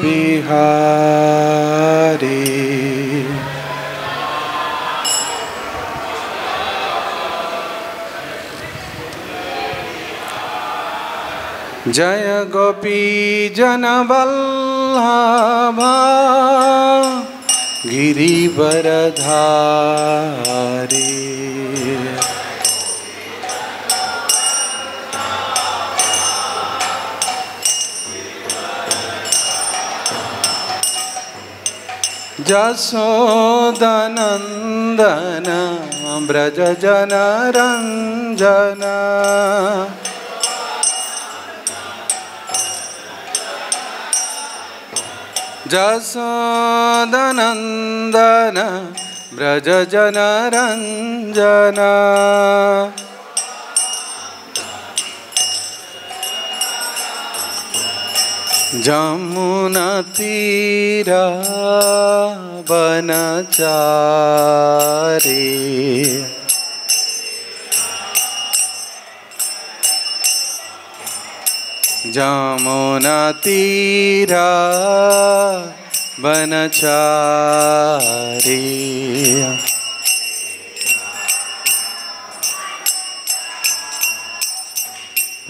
बिहारी। जय गोपी जनवल्लभा गिरिवरधारी। जसोदनन्दन व्रज जनरञ्जन। जसोदनन्दन व्रज जनरञ्जन। जमुना तीरा वनचारी। जमुना तीरा वनचारी।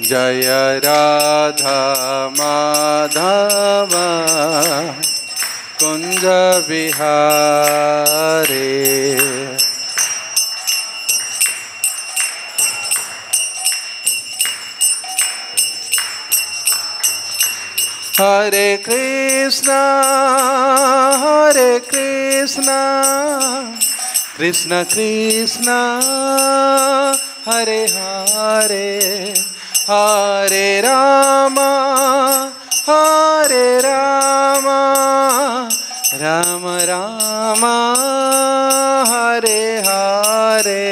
जय राधा माधव कुंज बिहारी। हरे कृष्णा कृष्ण कृष्ण हरे हरे, हरे राम राम राम हरे हरे।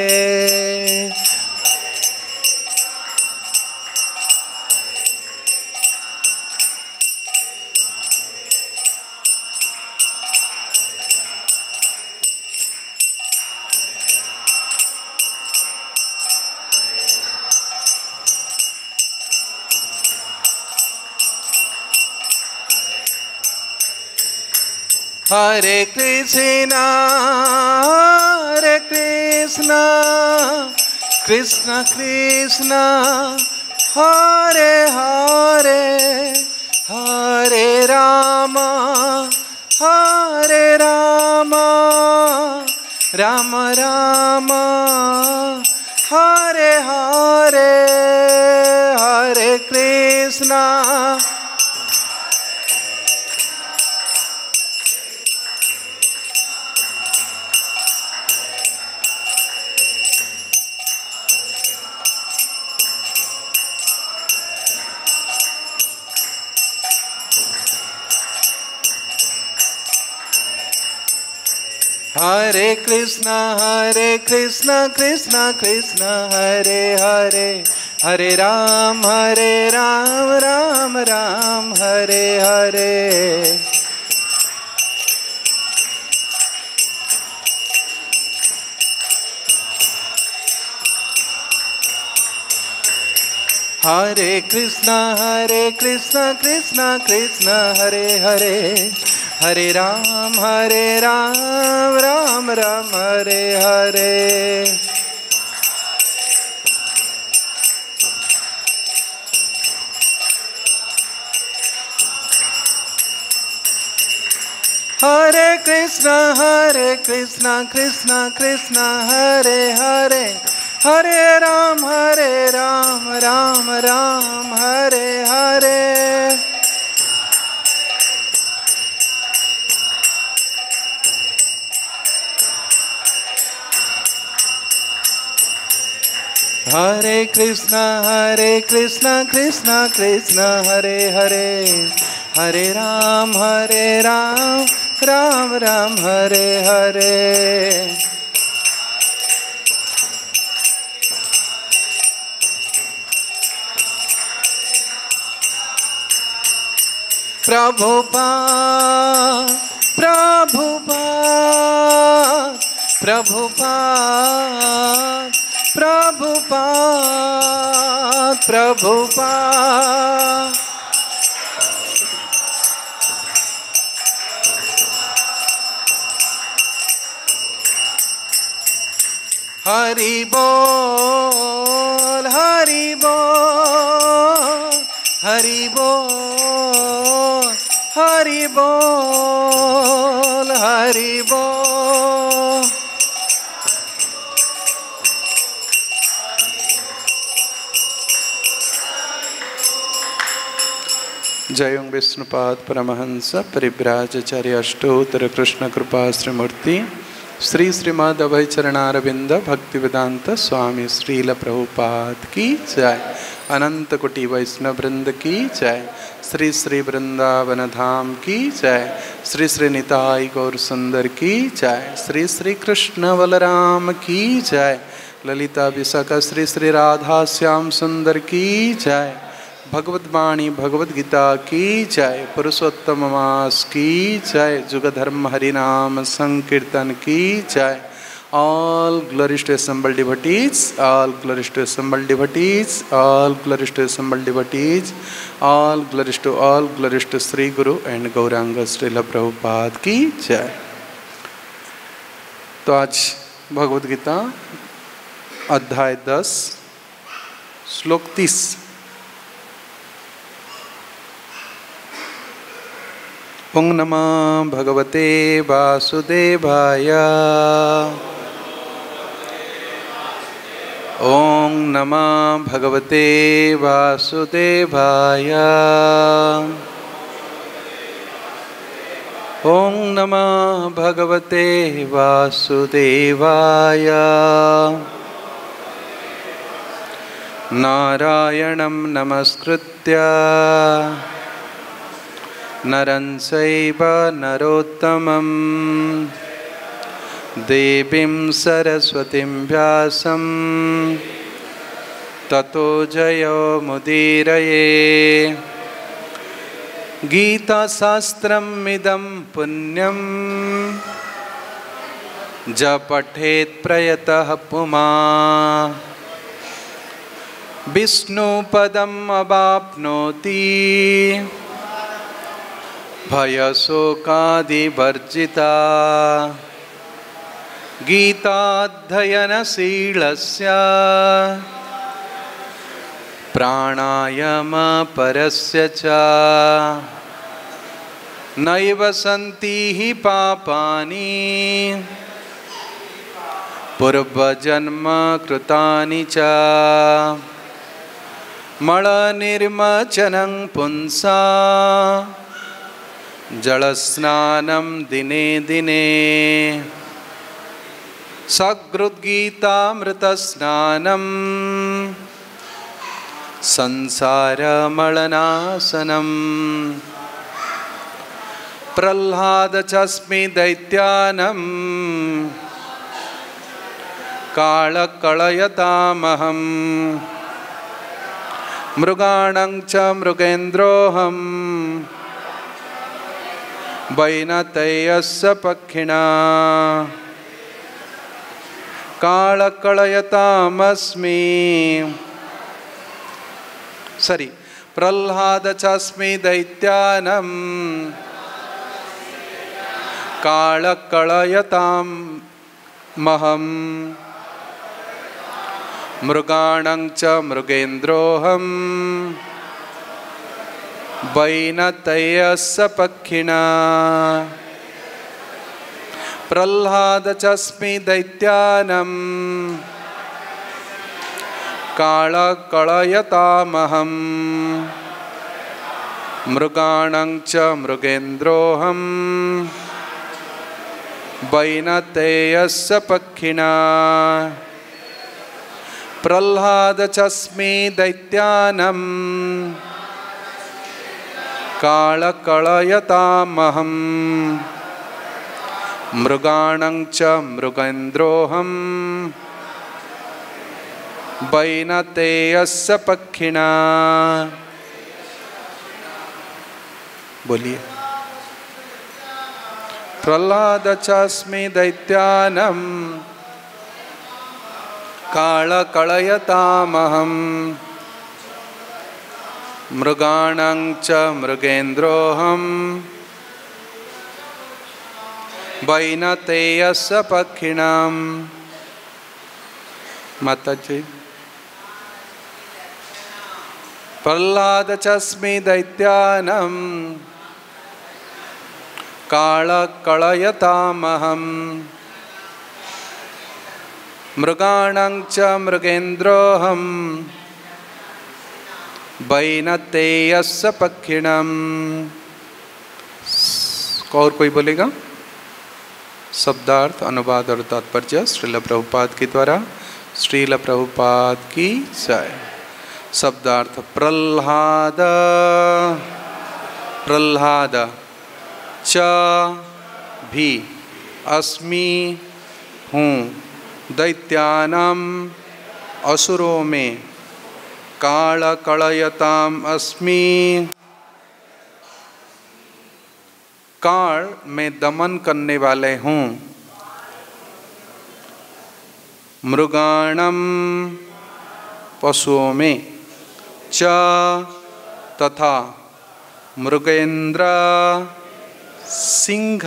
हरे कृष्णा कृष्ण कृष्ण हरे हरे, हरे राम राम राम हरे हरे, हरे कृष्णा हरे कृष्ण कृष्ण कृष्ण हरे हरे, हरे राम राम राम हरे हरे। हरे कृष्ण कृष्ण कृष्ण हरे हरे, हरे राम राम राम हरे हरे। हरे कृष्ण कृष्ण कृष्ण हरे हरे, हरे राम राम राम हरे हरे। हरे कृष्ण कृष्ण कृष्ण हरे हरे, हरे राम राम राम हरे हरे। प्रभुपाद प्रभुपाद प्रभुपाद प्रभुपाद प्रभुपाद। हरि बोल हरि बोल हरि बोल हरि बोल हरि बोल। जय ओं विष्णुपाद परमहंस परिव्राजचार्य अष्टोत्तर कृष्ण कृपा श्रीमूर्ति श्री श्रीमद् अभय चरणारविंद भक्ति वेदांत स्वामी श्रील प्रभुपाद की जय। अनंत कोटि वैष्णव वृंद की जय। श्री श्री वृंदावन धाम की जय। श्री श्री निताई गौर सुंदर की जय। श्री श्री कृष्ण बलराम की जय। ललिता विशाखा श्री श्री राधा श्याम सुंदर की जय। भगवत वाणी भगवद गीता की जय। पुरुषोत्तम मास की जय। जुग धर्म हरिनाम संकीर्तन की जय। All glories to assembled devotees, all glories to assembled devotees, all glories to assembled devotees, all glories to Sri Guru and Gauranga Srila Prabhupada की जय। तो आज भगवद गीता अध्याय 10 श्लोक 30। ओं नमः भगवते वासुदेवाय। ओं नमः भगवते वासुदेवाय। ओं नमः भगवते वासुदेवाय। नारायणं नमस्कृत्य नरं चैव नरोत्तमं देवीं सरस्वतीं व्यासं ततो जयो मुदीरये। गीताशास्त्रमिदं पुण्यं ज पठेत् प्रयतः पुमान् विष्णुपदम् अवाप्नोति भयशोकादिवर्जिता। गीताध्ययनशीलस्य प्राणायामपरस्य च नैव सन्ति हि पापानि पूर्वजन्म कृतानि च। मलनिर्मजनं पुंसा जलस्नानं दिने दिने। सकृद्गीतामृतस्नानं संसारमलनाशनं। प्रह्लादचस्मि दैत्यानं कालकलयतामहं। मृगाणां च मृगेन्द्रोऽहं वैनतेयस्य पक्षिणा। कालकलयतामस्मि प्रह्लादचस्मि दैत्यानं कालकलयतामहं। मृगाणां च मृगेन्द्रोऽहं वैनतेयस्य पक्षिणा। प्रह्लादचस्मि दैत्यानं कालकलयतामहं। मृगाणां च मृगेन्द्रोऽहं वैनतेयस्य पक्षिणा। प्रह्लादचस्मि दैत्यानं कालकलयतामहं। मृगाणां च मृगेन्द्रोऽहं वैनतेयस्य पक्षिणा। बोलिए। प्रह्लादचस्मि दैत्यानं कालकलयतामहं। मृगाणां च मृगेन्द्रोऽहं वैनतेयस्य पक्षिणां। माता जी। प्रह्लाद चस्मि दैत्यानं कालकलयतामहं मृगाणां च मृगेन्द्रोऽहं वैनतेयस्य पक्षिणम्। और कोई बोलेगा? शब्दार्थ, अनुवाद और तात्पर्य श्रील प्रभुपाद के द्वारा। श्रील प्रभुपाद की जय। शब्दार्थ प्रह्लाद, प्रह्लाद च भी अस्मि हूँ, दैत्यानाम असुरों में, कालकलयताम अस्मि, काल में दमन करने वाले हूँ, मृगाणम पशुओं में, च तथा, मृगेंद्र सिंह,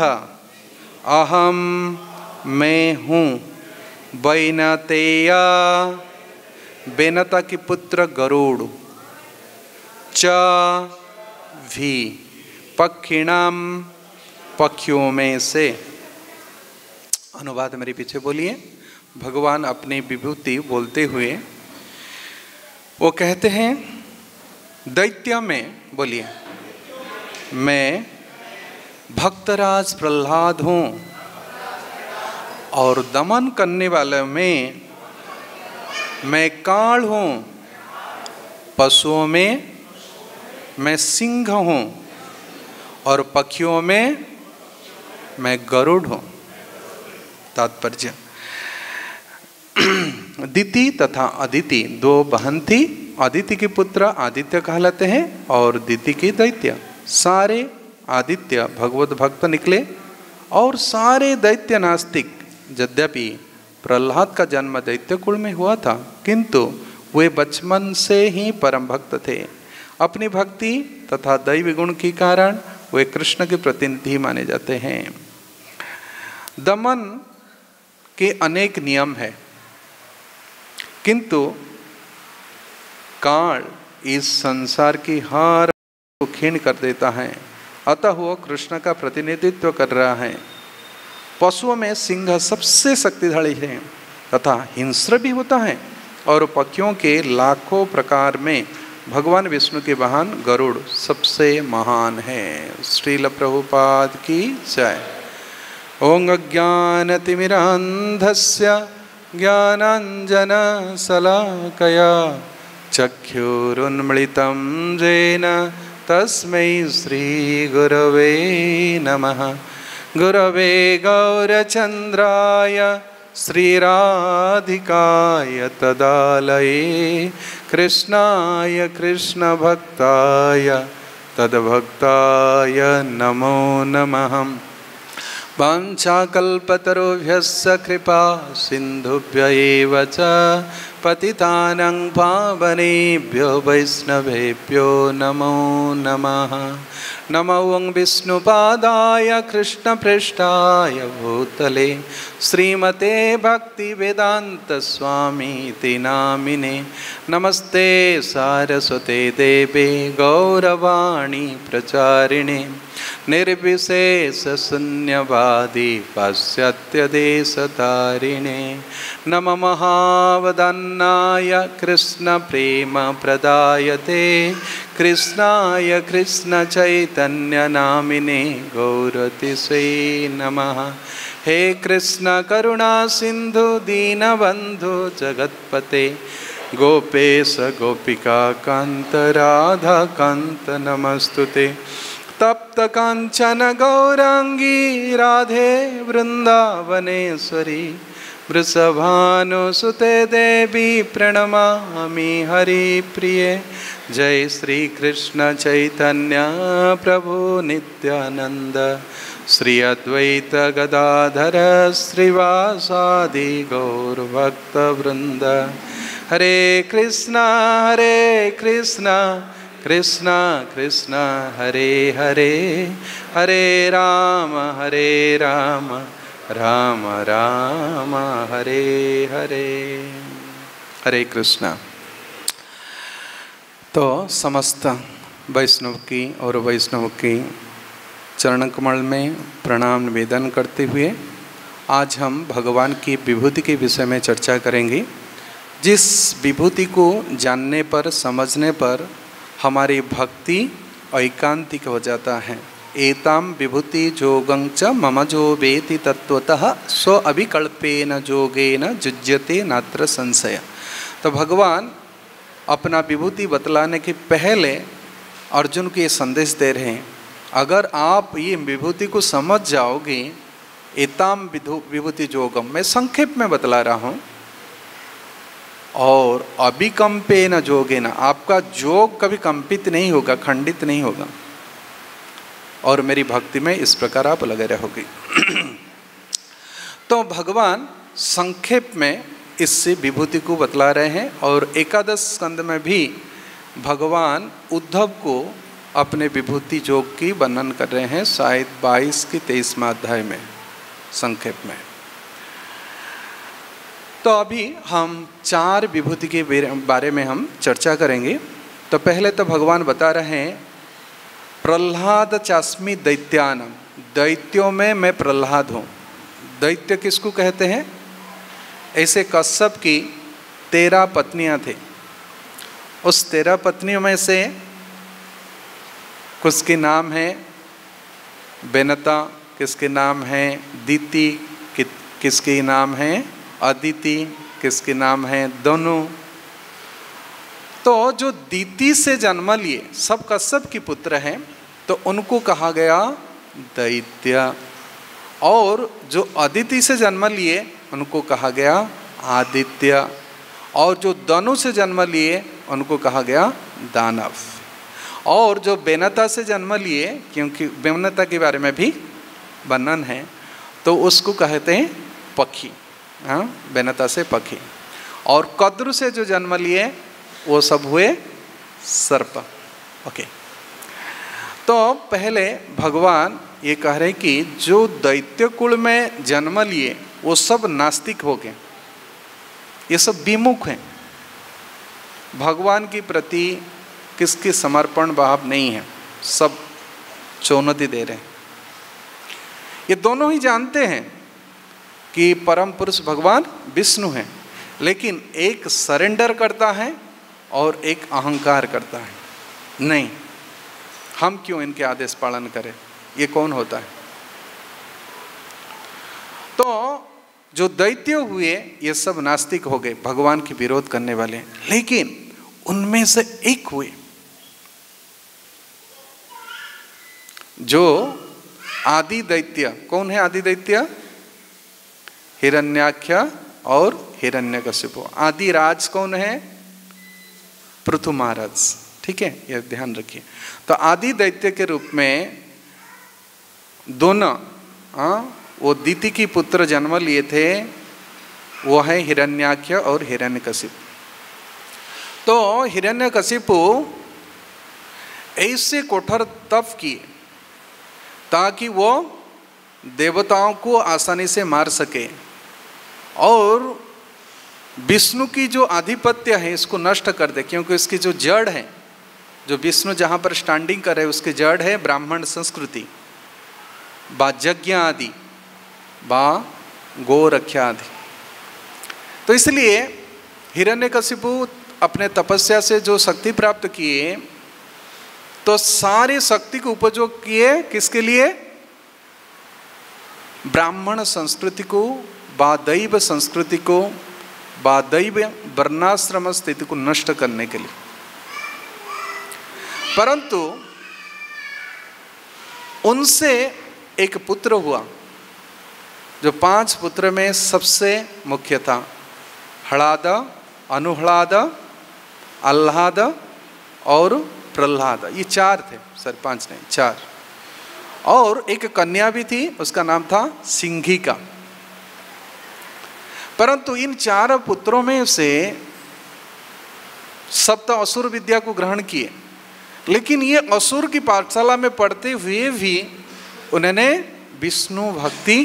अहम मैं हूँ, वैनतेय बेनता की पुत्र गरुड़, च भी पक्षिणाम पक्षियों में से। अनुवाद मेरे पीछे बोलिए। भगवान अपनी विभूति बोलते हुए वो कहते हैं दैत्य में, बोलिए, मैं भक्तराज प्रह्लाद हूँ और दमन करने वाले में मैं काल हूँ, पशुओं में मैं सिंह हूँ और पक्षियों में मैं गरुड़ हूँ। तात्पर्य, दिति तथा अदिति दो बहन थी। आदित्य के पुत्र आदित्य कहलाते हैं और दिति के दैत्य। सारे आदित्य भगवत भक्त निकले और सारे दैत्य नास्तिक। यद्यपि प्रह्लाद का जन्म दैत्य कुल में हुआ था, किंतु वे बचपन से ही परम भक्त थे। अपनी भक्ति तथा दैवी गुण के कारण वे कृष्ण के प्रतिनिधि माने जाते हैं। दमन के अनेक नियम हैं, किंतु काल इस संसार की हर को क्षीण कर देता है, अतः वो कृष्ण का प्रतिनिधित्व कर रहा है। पशुओं में सिंह सबसे शक्तिशाली है तथा हिंस्र भी होता है, और पक्षियों के लाखों प्रकार में भगवान विष्णु के वाहन गरुड़ सबसे महान है। श्रील प्रभुपाद की जय। ओं अज्ञानतिमिरान्धस्य ज्ञानाञ्जनशलाकया चक्षुरुन्मिलितं येन तस्मै श्रीगुरवे नमः। गुरवे गौरचन्द्राय श्रीराधिकाय तदालये कृष्णाय कृष्णभक्ताय तद्भक्ताय नमो नमः। वाञ्छाकल्पतरुभ्यश्च कृपा सिन्धुभ्य एव च पतितानां पावनेभ्यो वैष्णवेभ्यो नमो नमः। नमो ओं विष्णुपादाय कृष्णपृष्ठाय भूतले श्रीमते भक्तिवेदांत स्वामीति नामिने। नमस्ते सारस्वते देवे गौरवाणी प्रचारिणे निर्विशेष शून्यवादी पाश्चात्यदेशतारिणे। नम महावदन्नाय कृष्ण प्रेम प्रदायते कृष्णाय कृष्ण चैतन्य नामिने गौरतिसे नमः। हे कृष्ण करुणा सिंधु दीनबंधु जगत्पते गोपेश गोपिका कांत राधा कांत नमस्तुते। तप्त कांचन गौरांगी राधे वृंदावनेश्वरी वृषभानुसुते देवी प्रणमामि हरिप्रिये। जय श्री कृष्ण चैतन्य प्रभु नित्यानंद श्री अद्वैत गदाधर श्रीवासादि गौरभक्तवृंद। हरे कृष्णा कृष्णा कृष्णा हरे हरे, हरे राम राम राम हरे हरे। हरे कृष्णा। तो समस्त वैष्णव की और वैष्णव की चरण कमल में प्रणाम निवेदन करते हुए आज हम भगवान की विभूति के विषय में चर्चा करेंगे, जिस विभूति को जानने पर समझने पर हमारी भक्ति ऐकांतिक हो जाता है। एताम विभूति जोगं च मम जो वेति तत्वतः स्व अभिकल्पेन जोगेन जुज्यते नात्र संशय। तो भगवान अपना विभूति बतलाने के पहले अर्जुन को ये संदेश दे रहे हैं, अगर आप ये विभूति को समझ जाओगे, एताम विभूति जोगम, मैं संक्षेप में बतला रहा हूँ, और अभिकंपे न जोगे न, आपका जोग कभी कंपित नहीं होगा, खंडित नहीं होगा, और मेरी भक्ति में इस प्रकार आप लगे रहोगे। तो भगवान संक्षेप में इससे विभूति को बतला रहे हैं, और एकादश स्कंद में भी भगवान उद्धव को अपने विभूति जोग की वर्णन कर रहे हैं, शायद 22 की 23वां अध्याय में संक्षेप में। तो अभी हम 4 विभूति के बारे में हम चर्चा करेंगे। तो पहले तो भगवान बता रहे हैं, प्रह्लाद चास्मि दैत्यानम, दैत्यों में मैं प्रह्लाद हूँ। दैत्य किसको कहते हैं? ऐसे कश्यप की 13 पत्नियाँ थी। उस 13 पत्नियों में से कुछ के नाम है बेनता, किसके नाम है दीति, किसके नाम है अदिति, किसके नाम है दोनों। तो जो दीति से जन्म लिए सब कश्यप की पुत्र हैं, तो उनको कहा गया दैत्य, और जो अदिति से जन्म लिए उनको कहा गया आदित्य, और जो दनु से जन्म लिए उनको कहा गया दानव, और जो बेनता से जन्म लिए, क्योंकि बेनता के बारे में भी वर्णन है, तो उसको कहते हैं पक्षी। हाँ, बेनता से पक्षी। और कद्रु से जो जन्म लिए वो सब हुए सर्प। ओके, तो पहले भगवान ये कह रहे हैं कि जो दैत्य कुल में जन्म लिए वो सब नास्तिक हो गए, ये सब विमुख हैं, भगवान के प्रति किसके समर्पण भाव नहीं है, सब चुनौती दे रहे हैं। ये दोनों ही जानते हैं कि परम पुरुष भगवान विष्णु हैं, लेकिन एक सरेंडर करता है और एक अहंकार करता है। नहीं, हम क्यों इनके आदेश पालन करें, ये कौन होता है? तो जो दैत्य हुए ये सब नास्तिक हो गए, भगवान के विरोध करने वाले। लेकिन उनमें से एक हुए जो आदि दैत्य। कौन है आदि दैत्य? हिरण्याक्ष और हिरण्यकशिपु। आदि राज कौन है? पृथु महाराज। ठीक है, यह ध्यान रखिए। तो आदि दैत्य के रूप में दोनों वो दीति की पुत्र जन्म लिए थे, वो है हिरण्याक्ष और हिरण्यकशिपु। तो हिरण्यकशिपु ऐसे कठोर तप किए ताकि वो देवताओं को आसानी से मार सके, और विष्णु की जो आधिपत्य है इसको नष्ट कर दे, क्योंकि इसकी जो जड़ है, जो विष्णु जहाँ पर स्टैंडिंग करे उसकी जड़ है ब्राह्मण संस्कृति, बा यज्ञ आदि, बा गो रक्षा आदि। तो इसलिए हिरण्यकशिपु अपने तपस्या से जो शक्ति प्राप्त किए, तो सारी शक्ति को उपयोग किए किसके लिए? ब्राह्मण संस्कृति को, बा दैव संस्कृति को, बा दैव वर्णाश्रम स्थिति को नष्ट करने के लिए। परंतु उनसे एक पुत्र हुआ जो 5 पुत्र में सबसे मुख्य था। हलाद, अनुहलाद, आह्लाद और प्रह्लाद, ये 4 थे, सर 5 नहीं 4। और एक कन्या भी थी, उसका नाम था सिंघिका। परंतु इन 4 पुत्रों में से सप्त असुर विद्या को ग्रहण किए, लेकिन ये असुर की पाठशाला में पढ़ते हुए भी उन्होंने विष्णु भक्ति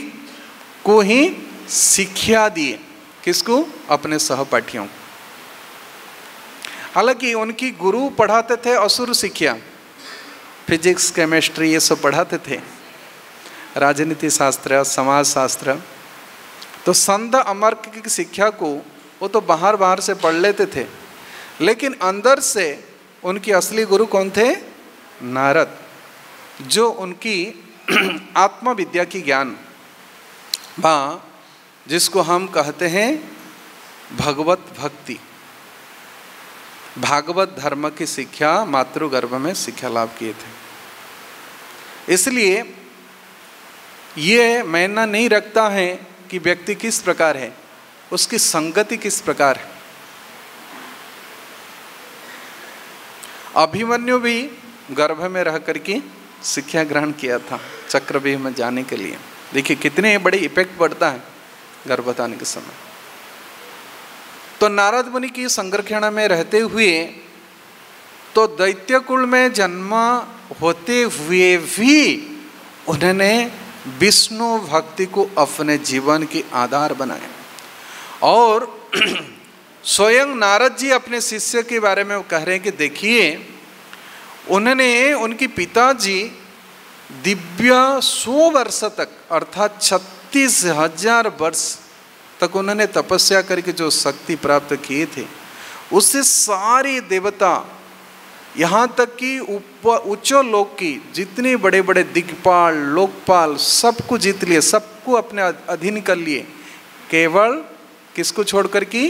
को ही शिक्षा दिए। किसको? अपने सहपाठियों को। हालांकि उनकी गुरु पढ़ाते थे असुर शिक्षा, फिजिक्स केमिस्ट्री ये सब पढ़ाते थे, राजनीति शास्त्र समाज शास्त्र। तो संत अमर्क की शिक्षा को वो तो बाहर से पढ़ लेते थे, लेकिन अंदर से उनकी असली गुरु कौन थे? नारद, जो उनकी आत्मविद्या की ज्ञान जिसको हम कहते हैं भगवत भक्ति, भागवत धर्म की शिक्षा मातृगर्भ में शिक्षा लाभ किए थे। इसलिए ये मायना नहीं रखता है कि व्यक्ति किस प्रकार है, उसकी संगति किस प्रकार है। अभिमन्यु भी गर्भ में रह करके शिक्षा ग्रहण किया था चक्रव्यूह में जाने के लिए। देखिए कितने बड़े इफेक्ट पड़ता है गर्भधान के समय। तो नारद मुनि की संरक्षण में रहते हुए तो दैत्य कुल में जन्म होते हुए भी उन्होंने विष्णु भक्ति को अपने जीवन की आधार बनाया। और स्वयं नारद जी अपने शिष्य के बारे में कह रहे हैं कि देखिए, उन्होंने उनके पिताजी दिव्य 100 वर्ष तक अर्थात 36,000 वर्ष तक उन्होंने तपस्या करके जो शक्ति प्राप्त किए थे, उससे सारे देवता यहाँ तक कि उच्च लोक की जितने बड़े बड़े दिग्पाल लोकपाल सबको जीत लिए, सबको अपने अधीन कर लिए। केवल किसको छोड़कर कि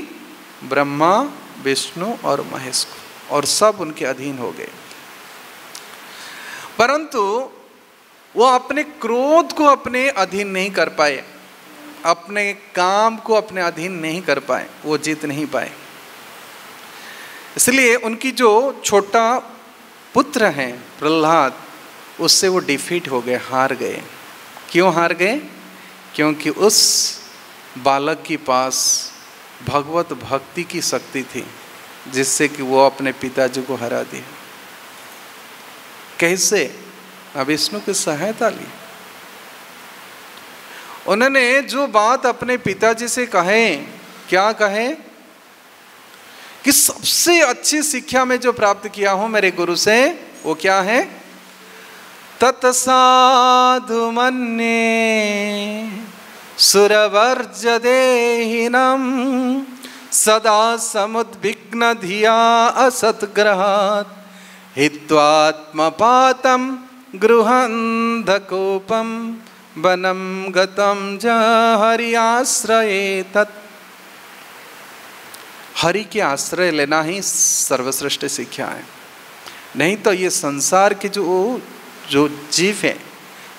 ब्रह्मा विष्णु और महेश को, और सब उनके अधीन हो गए। परंतु वो अपने क्रोध को अपने अधीन नहीं कर पाए, अपने काम को अपने अधीन नहीं कर पाए, वो जीत नहीं पाए। इसलिए उनकी जो छोटा पुत्र हैं प्रहलाद, उससे वो डिफीट हो गए, हार गए। क्यों हार गए? क्योंकि उस बालक के पास भगवत भक्ति की शक्ति थी, जिससे कि वो अपने पिताजी को हरा दिया। कैसे? विष्णु की सहायता ली। उन्होंने जो बात अपने पिताजी से कहे, क्या कहे कि सबसे अच्छी शिक्षा में जो प्राप्त किया हूं मेरे गुरु से, वो क्या है? तत्साधु मन्ये सुरवर्ज देहिनम सदा समुद्विग्न धिया असत्ग्रहात् हित्वात्मपातं गृहन्धकोपम वनम गतम ज हरियाश्रये तत्। हरि के आश्रय लेना ही सर्वश्रेष्ठ शिक्षा है। नहीं तो ये संसार के जो जीव है,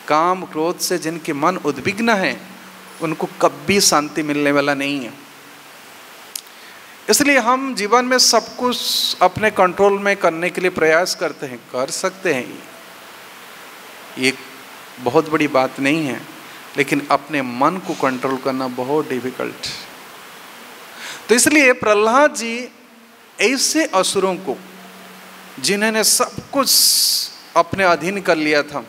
काम क्रोध से जिनके मन उद्विग्न है, उनको कभी शांति मिलने वाला नहीं है। इसलिए हम जीवन में सब कुछ अपने कंट्रोल में करने के लिए प्रयास करते हैं, कर सकते हैं, ये बहुत बड़ी बात नहीं है, लेकिन अपने मन को कंट्रोल करना बहुत डिफिकल्ट। तो इसलिए प्रहलाद जी ऐसे असुरों को, जिन्होंने सब कुछ अपने अधीन कर लिया था,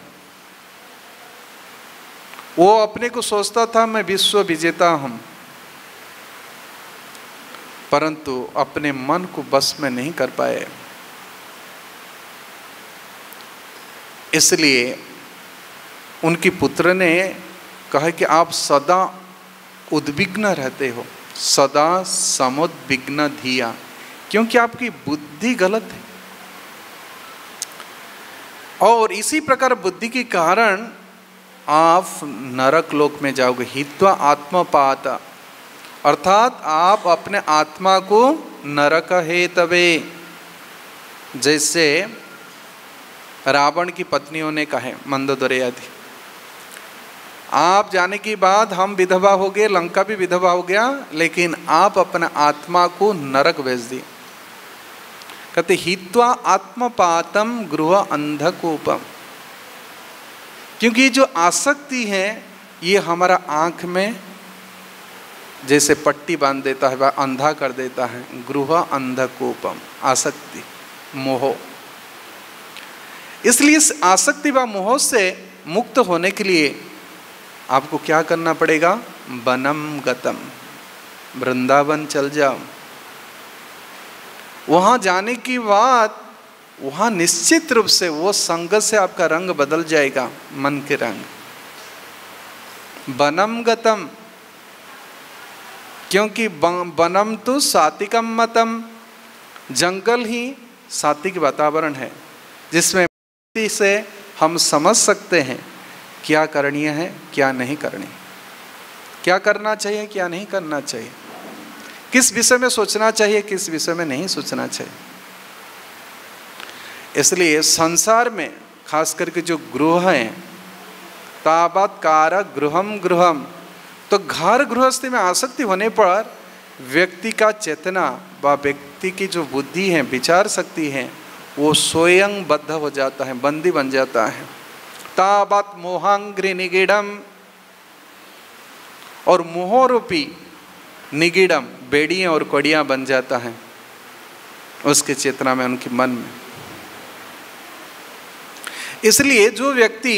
वो अपने को सोचता था मैं विश्व विजेता हूं, परंतु अपने मन को बस में नहीं कर पाए। इसलिए उनके पुत्र ने कहा कि आप सदा उद्विग्न रहते हो, सदा समुद्विग्न धिया, क्योंकि आपकी बुद्धि गलत है। और इसी प्रकार बुद्धि के कारण आप नरक लोक में जाओगे। हित्वा आत्मपात, अर्थात आप अपने आत्मा को नरक हेतवे, जैसे रावण की पत्नियों ने कहे मंदोदरी आदि, आप जाने के बाद हम विधवा हो गए, लंका भी विधवा हो गया, लेकिन आप अपना आत्मा को नरक भेज दिए। कहते हित्वा आत्मपातम गृह अंधकूपम, क्योंकि जो आसक्ति है ये हमारा आंख में जैसे पट्टी बांध देता है, वह अंधा कर देता है। गृह अंधकूपम, आसक्ति मोह। इसलिए इस आसक्ति व मोह से मुक्त होने के लिए आपको क्या करना पड़ेगा? वनम गतम, वृंदावन चल जाओ। वहाँ जाने की बात, वहाँ निश्चित रूप से वो संगत से आपका रंग बदल जाएगा, मन के रंग। वनम गतम, क्योंकि वनम तो सात्विकम मतम, जंगल ही सात्विक वातावरण है जिसमें से हम समझ सकते हैं क्या करणीय है क्या नहीं करणीय, क्या करना चाहिए क्या नहीं करना चाहिए, किस विषय में सोचना चाहिए किस विषय में नहीं सोचना चाहिए। इसलिए संसार में खास करके जो गृह हैं, तावत् कार गृहम गृहम, तो घर गृहस्थी में आसक्ति होने पर व्यक्ति का चेतना व व्यक्ति की जो बुद्धि है, विचार शक्ति है, वो स्वयं बद्ध हो जाता है, बंदी बन जाता है। तावत् मोहांग्रि निगिडम, और मोहरूपी निगिडम बेड़ियां और कड़ियां बन जाता है उसके चेतना में, उनके मन में। इसलिए जो व्यक्ति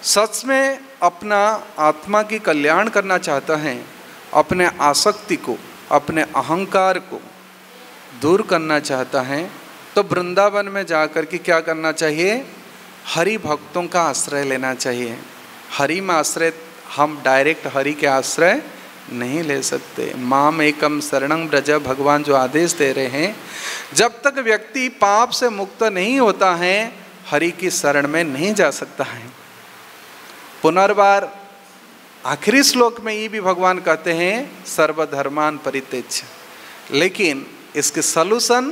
सच में अपना आत्मा की कल्याण करना चाहता है, अपने आसक्ति को, अपने अहंकार को दूर करना चाहता है, तो वृंदावन में जाकर के क्या करना चाहिए? हरि भक्तों का आश्रय लेना चाहिए। हरि में आश्रय, हम डायरेक्ट हरि के आश्रय नहीं ले सकते। माम एकम शरणं व्रज, भगवान जो आदेश दे रहे हैं, जब तक व्यक्ति पाप से मुक्त नहीं होता है हरि की शरण में नहीं जा सकता है। पुनर्बार आखिरी श्लोक में ये भी भगवान कहते हैं सर्वधर्मान परित्यज्य, लेकिन इसके सलूशन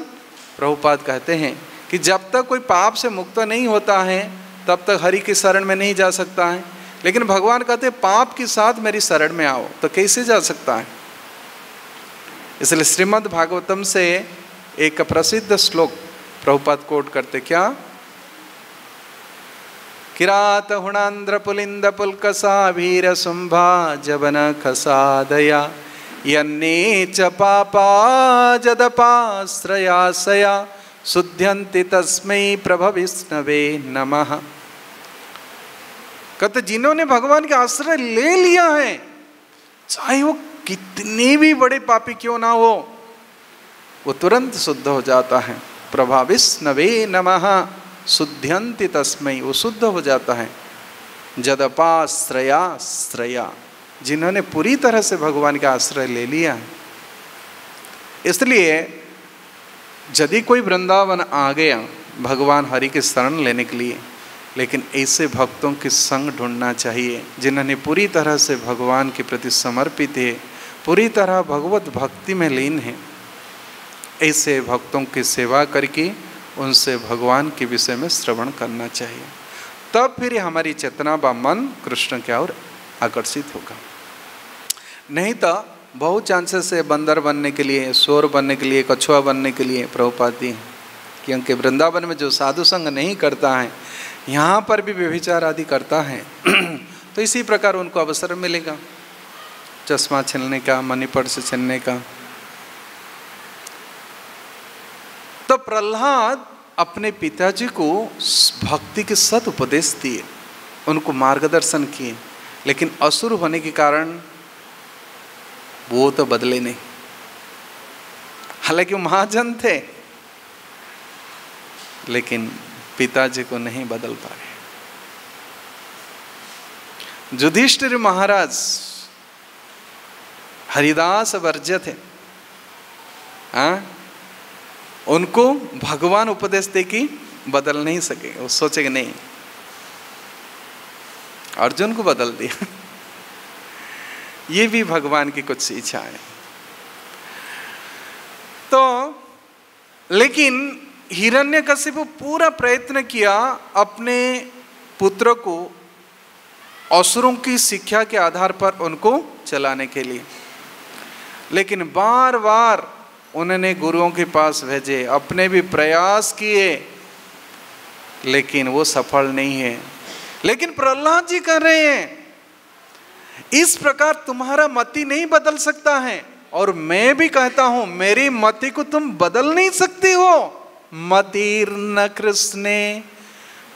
प्रभुपाद कहते हैं कि जब तक कोई पाप से मुक्त नहीं होता है तब तक हरि की शरण में नहीं जा सकता है। लेकिन भगवान कहते हैं पाप के साथ मेरी शरण में आओ, तो कैसे जा सकता है? इसलिए श्रीमद् भागवतम से एक प्रसिद्ध श्लोक प्रभुपाद कोट करते, क्या? किरात हुणांद्र पुलिंद पुलकसाभीर शुंभा जबन खसादया यन्ने च पापा जदपाश्रयासया शुद्ध्यन्ति तस्मै प्रभविष्णवे नमः। कहते जिन्होंने भगवान के आश्रय ले लिया है, चाहे वो कितने भी बड़े पापी क्यों ना हो, वो तुरंत शुद्ध हो जाता है। प्रभविष्णवे नमः, शुद्ध्यन्ति तस्मै, वो शुद्ध हो जाता है। जदपाश्रया श्रया, जिन्होंने पूरी तरह से भगवान का आश्रय ले लिया है। इसलिए यदि कोई वृंदावन आ गया भगवान हरि के शरण लेने के लिए, लेकिन ऐसे भक्तों के संग ढूंढना चाहिए जिन्होंने पूरी तरह से भगवान के प्रति समर्पित है, पूरी तरह भगवत भक्ति में लीन है। ऐसे भक्तों की सेवा करके उनसे भगवान के विषय में श्रवण करना चाहिए, तब फिर हमारी चेतना व मन कृष्ण की ओर आकर्षित होगा। नहीं तो बहुत चांसेस है बंदर बनने के लिए, शोर बनने के लिए, कछुआ बनने के लिए प्रभुपाद हैं। क्योंकि वृंदावन में जो साधु संग नहीं करता है, यहाँ पर भी व्यभिचार आदि करता है तो इसी प्रकार उनको अवसर मिलेगा चश्मा छीनने का, मणि पर्स छीनने का। तो प्रहलाद अपने पिताजी को भक्ति के सत उपदेश दिए, उनको मार्गदर्शन किए, लेकिन असुर होने के कारण वो तो बदले नहीं। हालांकि वो महाजन थे, लेकिन पिताजी को नहीं बदल पाए। युधिष्ठिर महाराज हरिदास वर्ज्य थे, उनको भगवान उपदेश दे कि बदल नहीं सके, वो सोचेंगे नहीं। अर्जुन को बदल दिया ये भी भगवान की कुछ इच्छा है। तो लेकिन हिरण्यकशिपु पूरा प्रयत्न किया अपने पुत्र को असुरों की शिक्षा के आधार पर उनको चलाने के लिए, लेकिन बार बार उन्होंने गुरुओं के पास भेजे, अपने भी प्रयास किए, लेकिन वो सफल नहीं है। लेकिन प्रहलाद जी कह रहे हैं इस प्रकार तुम्हारा मति नहीं बदल सकता है, और मैं भी कहता हूं मेरी मति को तुम बदल नहीं सकती हो। मतिर्न कृष्णे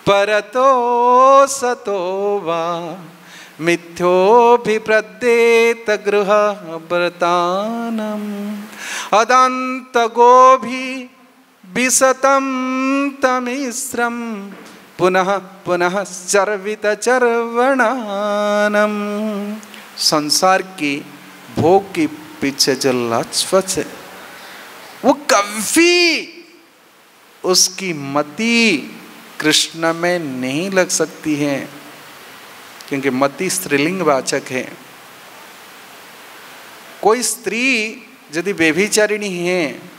परतो सतो वा मिथ्योभिप्रद्येत गृह व्रतानम अदंत गोभी विशतं तमिश्रम पुनः पुनः चर्वित चर्वणानम। संसार की भोग के पीछे जो लचपच है वो कभी उसकी मति कृष्ण में नहीं लग सकती है, क्योंकि मति स्त्रीलिंग वाचक है। कोई स्त्री यदि व्यभिचारिणी है,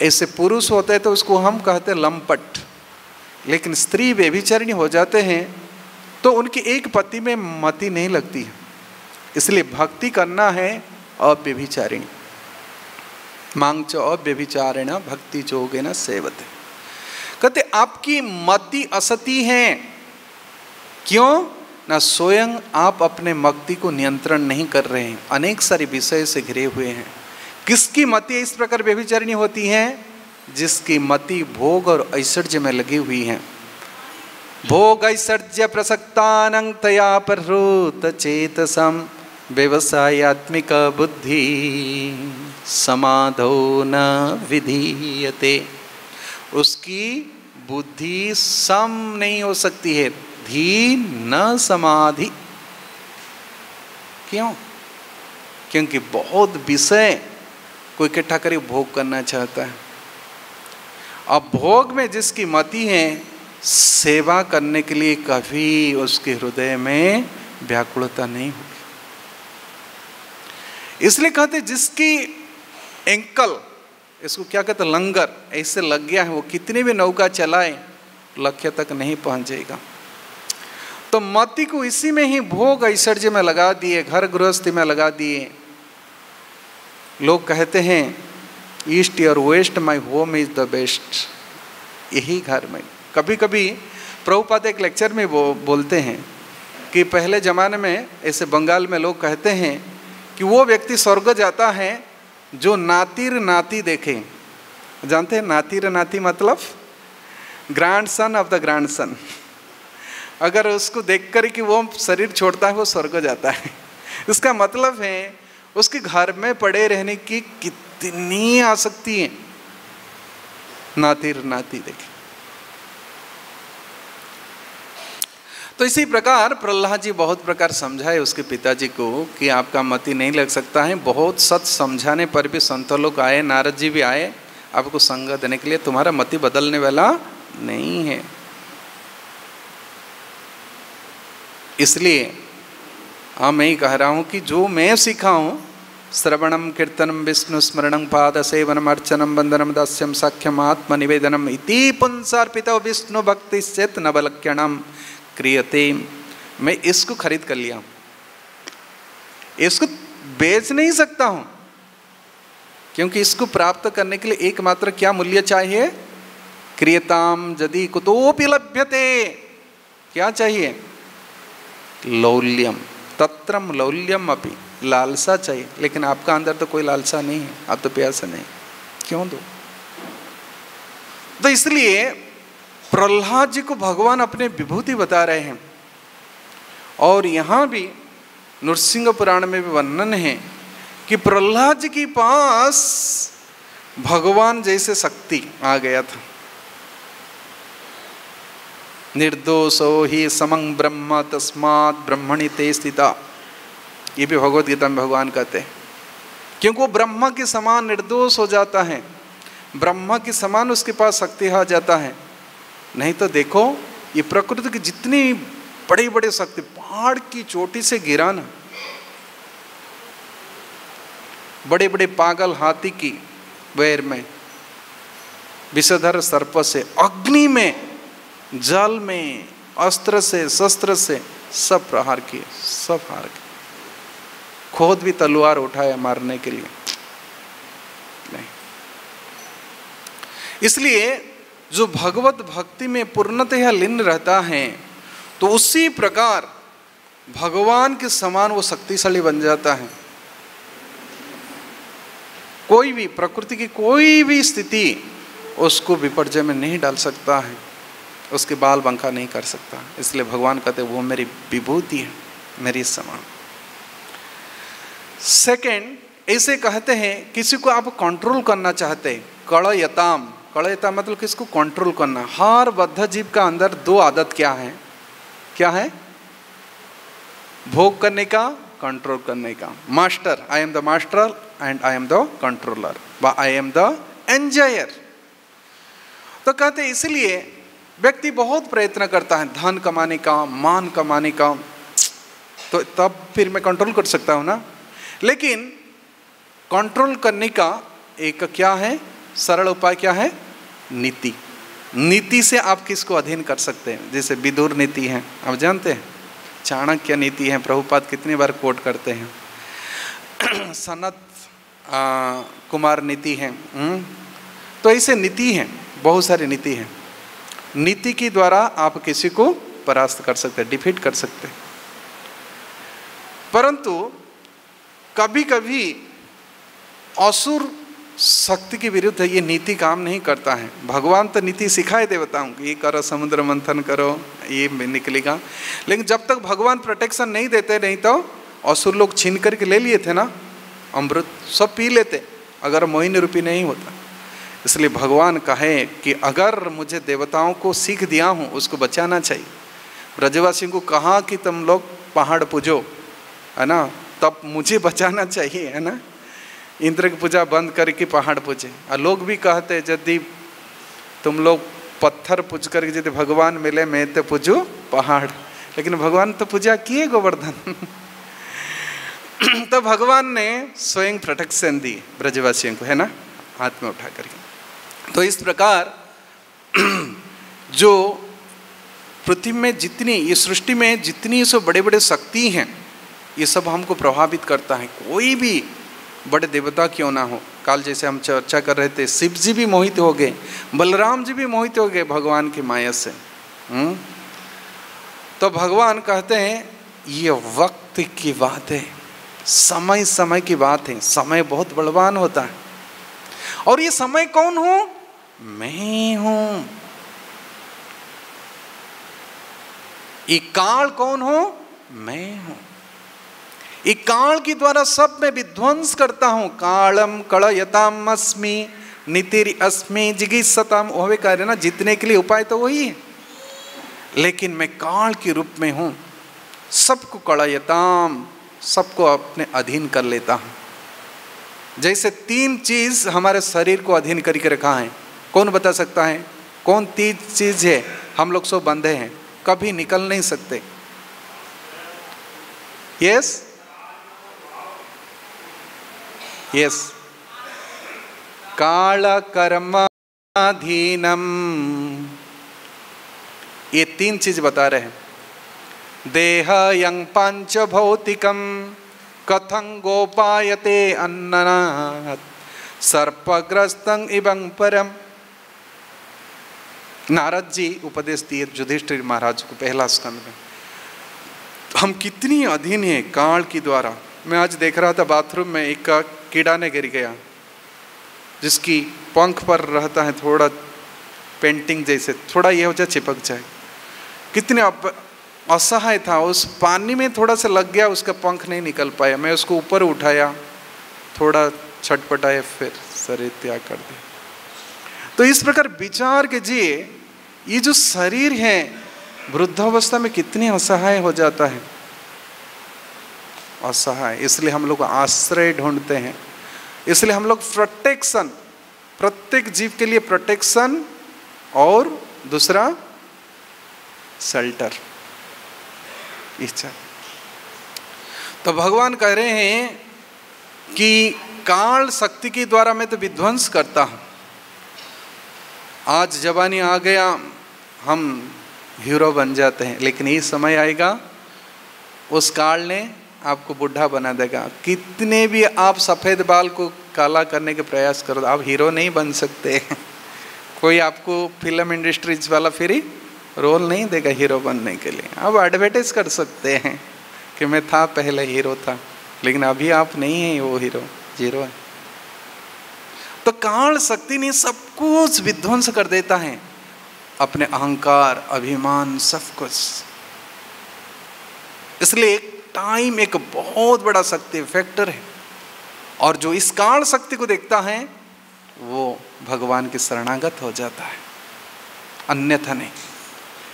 ऐसे पुरुष होते हैं तो उसको हम कहते हैं लंपट, लेकिन स्त्री व्यभिचारिणी हो जाते हैं तो उनकी एक पति में मति नहीं लगती है। इसलिए भक्ति करना है अव्यभिचारिणी। मांग च अव्यभिचारेण भक्ति जोगेन सेवते। कहते आपकी मति असती है, क्यों ना स्वयं आप अपने मति को नियंत्रण नहीं कर रहे हैं, अनेक सारे विषय से घिरे हुए हैं। किसकी मति इस प्रकार व्यभिचारिणी होती है? जिसकी मति भोग और ऐश्वर्य में लगी हुई है। भोग ऐश्वर्य प्रसक्तानं तया प्रहृत चेतसं व्यवसायात्मिक बुद्धि समाधो न विधीयते। उसकी बुद्धि सम नहीं हो सकती है, धी न समाधि। क्यों? क्योंकि बहुत विषय कोई इकट्ठा करके भोग करना चाहता है। अब भोग में जिसकी मति है, सेवा करने के लिए कभी उसके हृदय में व्याकुलता नहीं होगी। इसलिए कहते जिसकी एंकल, इसको क्या कहते, लंगर ऐसे लग गया है, वो कितनी भी नौका चलाए लक्ष्य तक नहीं पहुंचेगा। तो मति को इसी में ही भोग ऐश्वर्य में लगा दिए, घर गृहस्थी में लगा दिए। लोग कहते हैं ईस्ट और west my home is the best. यही घर में कभी कभी प्रभुपाद एक लेक्चर में वो बोलते हैं कि पहले ज़माने में ऐसे बंगाल में लोग कहते हैं कि वो व्यक्ति स्वर्ग जाता है जो नातिर नाती देखे। जानते हैं नातिर नाती मतलब grand son of the grand son. अगर उसको देखकर कि वो शरीर छोड़ता है वो स्वर्ग जाता है। इसका मतलब है उसके घर में पड़े रहने की कितनी आसक्ति है, नातिर नाती देखे। तो इसी प्रकार प्रहलाद जी बहुत प्रकार समझाए उसके पिताजी को कि आपका मति नहीं लग सकता है। बहुत सच समझाने पर भी संत लोग आए, नारद जी भी आए आपको संग देने के लिए, तुम्हारा मति बदलने वाला नहीं है। इसलिए मैं ही कह रहा हूँ कि जो मैं सीखा हूँ, श्रवणम कीर्तनम विष्णु स्मरणम पाद सेवनम अर्चनम वंदनम दास्यम साख्यम आत्म निवेदनम इति पुंसार्पितो विष्णु भक्ति चेत नवलक्षणम क्रियते। मैं इसको खरीद कर लिया, इसको बेच नहीं सकता हूँ, क्योंकि इसको प्राप्त करने के लिए एकमात्र क्या मूल्य चाहिए? क्रियताम यदि कुतोपि लभ्यते। क्या चाहिए? लौल्यम। तत्रम लौल्यम अपि, लालसा चाहिए। लेकिन आपका अंदर तो कोई लालसा नहीं है, आप तो प्यासा नहीं, क्यों दो? तो इसलिए प्रहलाद जी को भगवान अपने विभूति बता रहे हैं। और यहाँ भी नृसिंह पुराण में भी वर्णन है कि प्रहलाद जी के पास भगवान जैसे शक्ति आ गया था। निर्दोषो ही समं ब्रह्म तस्मात् ब्रह्मणि ते स्थिता। ये भी भगवद गीता में भगवान कहते हैं, क्योंकि वो ब्रह्म के समान निर्दोष हो जाता है, ब्रह्म के समान उसके पास शक्ति आ जाता है। नहीं तो देखो ये प्रकृति की जितनी बड़े बड़े शक्ति, पहाड़ की चोटी से गिराना, बड़े बड़े पागल हाथी की वैर में, विषधर सर्प से, अग्नि में, जल में, अस्त्र से, शस्त्र से सब प्रहार किए, सब हार गए। खुद भी तलवार उठाया मारने के लिए नहीं। इसलिए जो भगवत भक्ति में पूर्णतः लीन रहता है तो उसी प्रकार भगवान के समान वो शक्तिशाली बन जाता है। कोई भी प्रकृति की कोई भी स्थिति उसको विपर्जय में नहीं डाल सकता है, उसके बाल बंका नहीं कर सकता। इसलिए भगवान कहते वो मेरी विभूति है, मेरी समान। सेकंड, ऐसे कहते हैं किसी को आप कंट्रोल करना चाहते हैं, कड़यताम, कड़यताम मतलब किसको कंट्रोल करना। हर बद्ध जीव का अंदर दो आदत क्या है, क्या है? भोग करने का, कंट्रोल करने का। Master, I am the master and I am the controller, I am the enjoyer. तो कहते इसलिए व्यक्ति बहुत प्रयत्न करता है धन कमाने का, मान कमाने का, तो तब फिर मैं कंट्रोल कर सकता हूँ ना। लेकिन कंट्रोल करने का एक क्या है सरल उपाय, क्या है? नीति। नीति से आप किसको अधीन कर सकते हैं? जैसे विदुर नीति है, आप जानते हैं, चाणक्य नीति है, प्रभुपाद कितनी बार कोट करते हैं, सनत कुमार नीति है। तो ऐसे नीति है, बहुत सारी नीति है। नीति के द्वारा आप किसी को परास्त कर सकते हैं, डिफीट कर सकते हैं। परंतु कभी कभी असुर शक्ति के विरुद्ध ये नीति काम नहीं करता है। भगवान तो नीति सिखाए देवताओं को, ये करो, समुद्र मंथन करो, ये निकलेगा। लेकिन जब तक भगवान प्रोटेक्शन नहीं देते, नहीं तो असुर लोग छीन करके ले लिए थे ना अमृत, सब पी लेते अगर मोहिनी रूपी नहीं होता। इसलिए भगवान कहे कि अगर मुझे देवताओं को सीख दिया हूँ उसको बचाना चाहिए। ब्रजवासियों को कहा कि तुम लोग पहाड़ पूजो, है ना, तब मुझे बचाना चाहिए, है ना। इंद्र की पूजा बंद करके पहाड़ पूजे। और लोग भी कहते यदि तुम लोग पत्थर पूज करके यदि भगवान मिले, मैं तो पूजू पहाड़। लेकिन भगवान तो पूजा किए गोवर्धन। तो भगवान ने स्वयं प्रोटेक्शन दी ब्रजवासियों को, है ना, हाथ में उठा करके। तो इस प्रकार जो पृथ्वी में जितनी, ये सृष्टि में जितनी सब बड़े बड़े शक्ति हैं, ये सब हमको प्रभावित करता है। कोई भी बड़े देवता क्यों ना हो, काल जैसे हम चर्चा कर रहे थे, शिव जी भी मोहित हो गए, बलराम जी भी मोहित हो गए भगवान की माया से। तो भगवान कहते हैं ये वक्त की बात है, समय समय की बात है। समय बहुत बलवान होता है। और ये समय कौन हूं? मैं हूं। ये काल कौन हो? मैं हूं। ये काल के द्वारा सब में विध्वंस करता हूं। कालम कलयताम अस्मि नीतिर अस्मि जिगीषताम। वह कह रहे ना, जीतने के लिए उपाय तो वही है, लेकिन मैं काल के रूप में हूं। सबको कलयताम, सबको अपने अधीन कर लेता हूं। जैसे तीन चीज हमारे शरीर को अधीन करके रखा है। कौन बता सकता है कौन तीन चीज है? हम लोग सब बंधे हैं, कभी निकल नहीं सकते। यस यस, काल कर्माधीनम, ये तीन चीज बता रहे हैं। देह यं पंच भौतिकम कथं गोपायते अन्ननात् सर्पग्रस्तं इवं परम। नारद जी उपदेश दिए युधिष्ठिर महाराज को पहला स्कंद में। हम कितनी अधीन है काल के द्वारा। मैं आज देख रहा था बाथरूम में, एक कीड़ा ने गिर गया, जिसकी पंख पर रहता है थोड़ा पेंटिंग जैसे, थोड़ा ये हो जाए चिपक जाए। कितने असहाय था, उस पानी में थोड़ा सा लग गया, उसका पंख नहीं निकल पाया। मैं उसको ऊपर उठाया, थोड़ा छटपटाया, फिर शरीर त्याग कर दिया। तो इस प्रकार विचार कीजिए, ये जो शरीर है वृद्धावस्था में कितनी असहाय हो जाता है, असहाय। इसलिए हम लोग आश्रय ढूंढते हैं। इसलिए हम लोग प्रोटेक्शन, प्रत्येक जीव के लिए प्रोटेक्शन, और दूसरा शेल्टर, इच्छा। तो भगवान कह रहे हैं कि काल शक्ति के द्वारा मैं तो विध्वंस करता हूं। आज जवानी आ गया, हम हीरो बन जाते हैं, लेकिन ये समय आएगा उस काल ने आपको बुढ़ा बना देगा। कितने भी आप सफ़ेद बाल को काला करने के प्रयास करो, आप हीरो नहीं बन सकते। कोई आपको फिल्म इंडस्ट्रीज वाला फ्री रोल नहीं देगा हीरो बनने के लिए। आप एडवर्टाइज कर सकते हैं कि मैं था, पहले हीरो था, लेकिन अभी आप नहीं हैं वो हीरो, जीरो है। तो काल शक्ति ने सब कुछ विध्वंस कर देता है, अपने अहंकार, अभिमान, सब कुछ। इसलिए टाइम एक बहुत बड़ा शक्ति फैक्टर है। और जो इस काल शक्ति को देखता है वो भगवान के शरणागत हो जाता है, अन्यथा नहीं।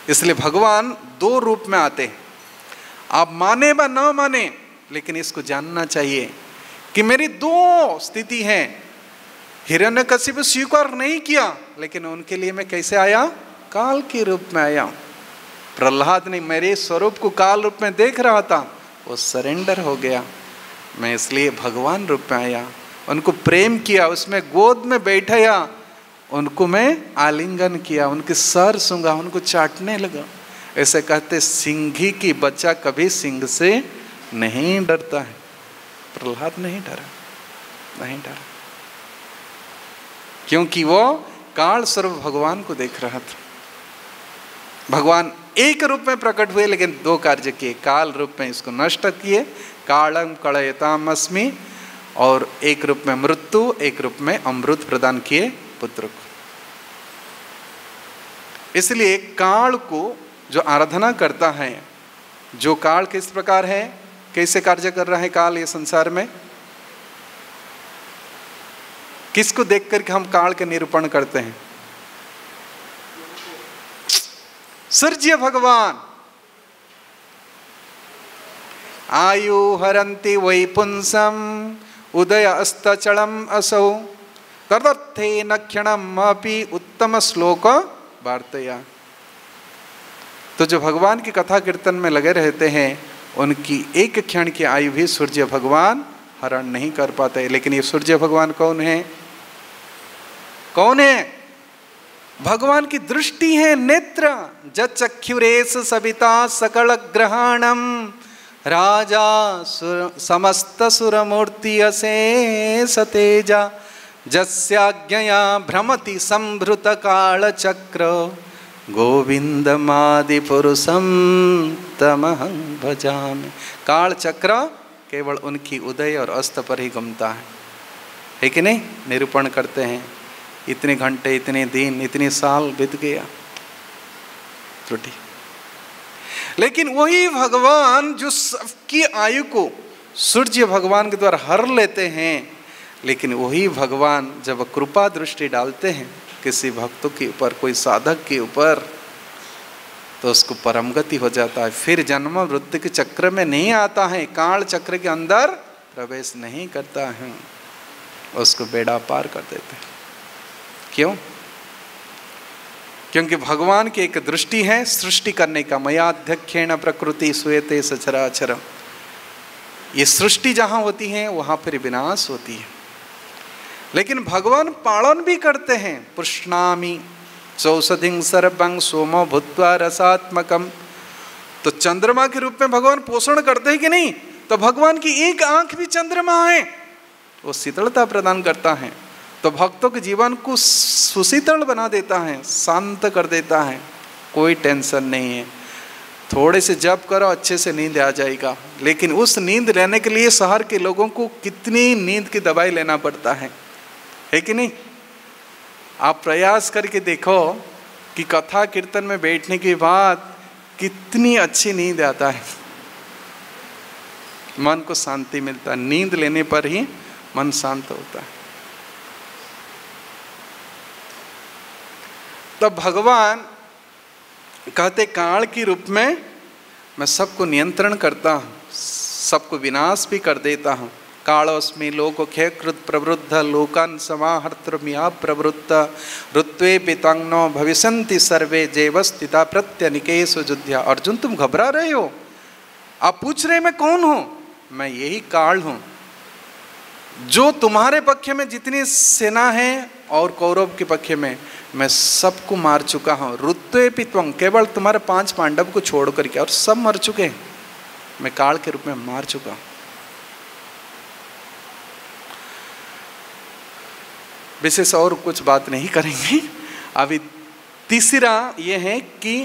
इसलिए भगवान दो रूप में आते हैं। आप माने व न माने, लेकिन इसको जानना चाहिए कि मेरी दो स्थिति है। हिरण्यकशिपु स्वीकार नहीं किया, लेकिन उनके लिए मैं कैसे आया? काल के रूप में आया। प्रहलाद ने मेरे स्वरूप को काल रूप में देख रहा था, वो सरेंडर हो गया। मैं इसलिए भगवान रूप में आया, उनको प्रेम किया, उसमें गोद में बैठाया, उनको मैं आलिंगन किया, उनके सर सूंघा, उनको चाटने लगा। ऐसे कहते सिंही की बच्चा कभी सिंह से नहीं डरता है। प्रहलाद नहीं डरा, नहीं डरा, क्योंकि वो काल स्वरूप भगवान को देख रहा था। भगवान एक रूप में प्रकट हुए, लेकिन दो कार्य किए। काल रूप में इसको नष्ट किए, कालम कलयताम अस्मि, और एक रूप में मृत्यु, एक रूप में अमृत प्रदान किए पुत्र को। इसलिए काल को जो आराधना करता है, जो काल किस प्रकार है, कैसे कार्य कर रहा है काल ये संसार में, किसको देख करके हम काल के निरूपण करते हैं? सूर्य भगवान। आयु हरन्ति वै पुंसम उदय अस्तचलम असौ तदर्थेन क्षणम अपि उत्तम श्लोक वार्तया। तो जो भगवान की कथा कीर्तन में लगे रहते हैं, उनकी एक क्षण की आयु भी सूर्य भगवान हरण नहीं कर पाते। लेकिन ये सूर्य भगवान कौन है? कौन है? भगवान की दृष्टि है, नेत्र। जचक्षुरेश सविता सकल ग्रहणम राजा समस्त सुरमूर्ति अशेष तेजा जस्याज्ञया भ्रमति संभृत काल चक्र गोविंदमादि पुरुषम तमहं भजामि। काल चक्र केवल उनकी उदय और अस्त पर ही घूमता है कि नहीं? निरूपण करते हैं, इतने घंटे, इतने दिन, इतने साल बीत गया, त्रुटि। लेकिन वही भगवान जो सबकी आयु को सूर्य भगवान के द्वारा हर लेते हैं, लेकिन वही भगवान जब कृपा दृष्टि डालते हैं किसी भक्तों के ऊपर, कोई साधक के ऊपर, तो उसको परम गति हो जाता है। फिर जन्म मृत्यु के चक्र में नहीं आता है, काल चक्र के अंदर प्रवेश नहीं करता है, उसको बेड़ा पार कर देते हैं। क्यों? क्योंकि भगवान की एक दृष्टि है सृष्टि करने का। मयाध्यक्षेण प्रकृति श्वेते सचराचर। ये सृष्टि जहां होती है वहां फिर विनाश होती है, लेकिन भगवान पालन भी करते हैं। पुष्णामि चौषधिं सर्वं सोमो भूत्वा रसात्मकम। तो चंद्रमा के रूप में भगवान पोषण करते हैं कि नहीं? तो भगवान की एक आंख भी चंद्रमा है, वो शीतलता प्रदान करता है। तो भक्तों के जीवन को सुशीतल बना देता है, शांत कर देता है, कोई टेंशन नहीं है। थोड़े से जप करो, अच्छे से नींद आ जाएगा। लेकिन उस नींद लेने के लिए शहर के लोगों को कितनी नींद की दवाई लेना पड़ता है कि नहीं? आप प्रयास करके देखो कि कथा कीर्तन में बैठने के बाद कितनी अच्छी नींद आता है, मन को शांति मिलता है। नींद लेने पर ही मन शांत होता है। तब भगवान कहते काल के रूप में मैं सबको नियंत्रण करता हूँ, सबको विनाश भी कर देता हूँ। कालोस्मि लोको क्षयकृत प्रवृद्ध लोकान् समाहर्तृमिया प्रवृत्त ऋत्वे पितांगनो भविष्यन्ति सर्वे जैवस्थिता प्रत्यनिकेषु युध्या। अर्जुन तुम घबरा रहे हो, आप पूछ रहे मैं कौन हूँ? मैं यही काल हूँ, जो तुम्हारे पक्ष में जितनी सेना है और कौरव के पक्ष में, मैं सबको मार चुका हूँ। ऋत्वे पित्वं, केवल तुम्हारे 5 पांडव को छोड़ करके, और सब मर चुके हैं, मैं काल के रूप में मार चुका हूँ। विशेष और कुछ बात नहीं करेंगे। अभी तीसरा ये है कि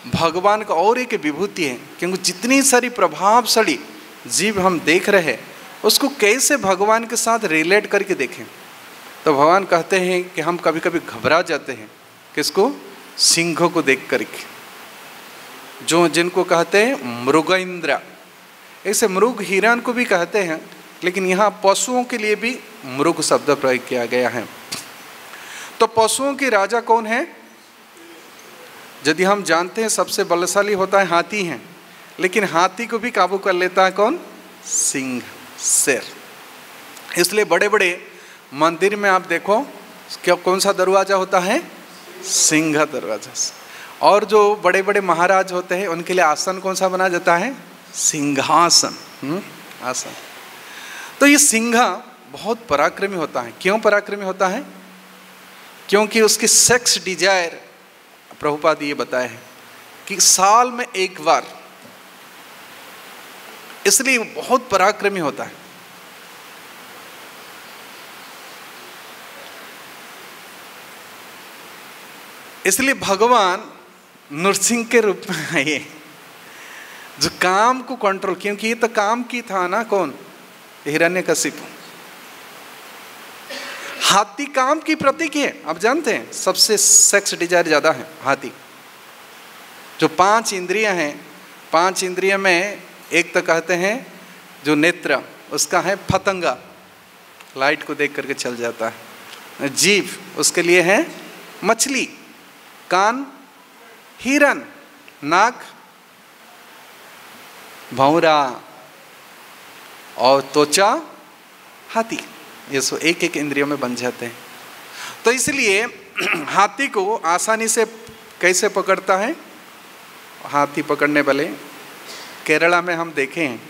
भगवान का और एक विभूति है, क्योंकि जितनी सारी प्रभावशाली जीव हम देख रहे हैं, उसको कैसे भगवान के साथ रिलेट करके देखें। तो भगवान कहते हैं कि हम कभी कभी घबरा जाते हैं, किसको? सिंह को देख करके, जो जिनको कहते हैं मृगेंद्र। ऐसे मृग हिरण को भी कहते हैं लेकिन यहाँ पशुओं के लिए भी मृग शब्द प्रयोग किया गया है। तो पशुओं के राजा कौन है? यदि हम जानते हैं सबसे बलशाली होता है हाथी है, लेकिन हाथी को भी काबू कर लेता है कौन? सिंह, शेर। इसलिए बड़े बड़े मंदिर में आप देखो क्या कौन सा दरवाजा होता है? सिंह दरवाजा। और जो बड़े बड़े महाराज होते हैं उनके लिए आसन कौन सा बना जाता है? सिंहासन, आसन। तो ये सिंह बहुत पराक्रमी होता है। क्यों पराक्रमी होता है? क्योंकि उसकी सेक्स डिजायर, प्रभुपाद ये बताए हैं कि साल में एक बार, इसलिए बहुत पराक्रमी होता है। इसलिए भगवान नृसिंह के रूप में आए, जो काम को कंट्रोल, क्योंकि ये तो काम की था ना, कौन? हिरण्यकशिपु। हाथी काम की प्रतीक है। आप जानते हैं सबसे सेक्स डिजायर ज्यादा है हाथी। जो 5 इंद्रियां हैं, 5 इंद्रिय में एक तो कहते हैं जो नेत्र, उसका है फतंगा, लाइट को देख करके चल जाता है। जीभ उसके लिए है मछली, कान हिरन, नाक भौरा, और त्वचा हाथी। ये सो एक एक इंद्रियों में बन जाते हैं। तो इसलिए हाथी को आसानी से कैसे पकड़ता है? हाथी पकड़ने वाले केरला में हम देखे हैं।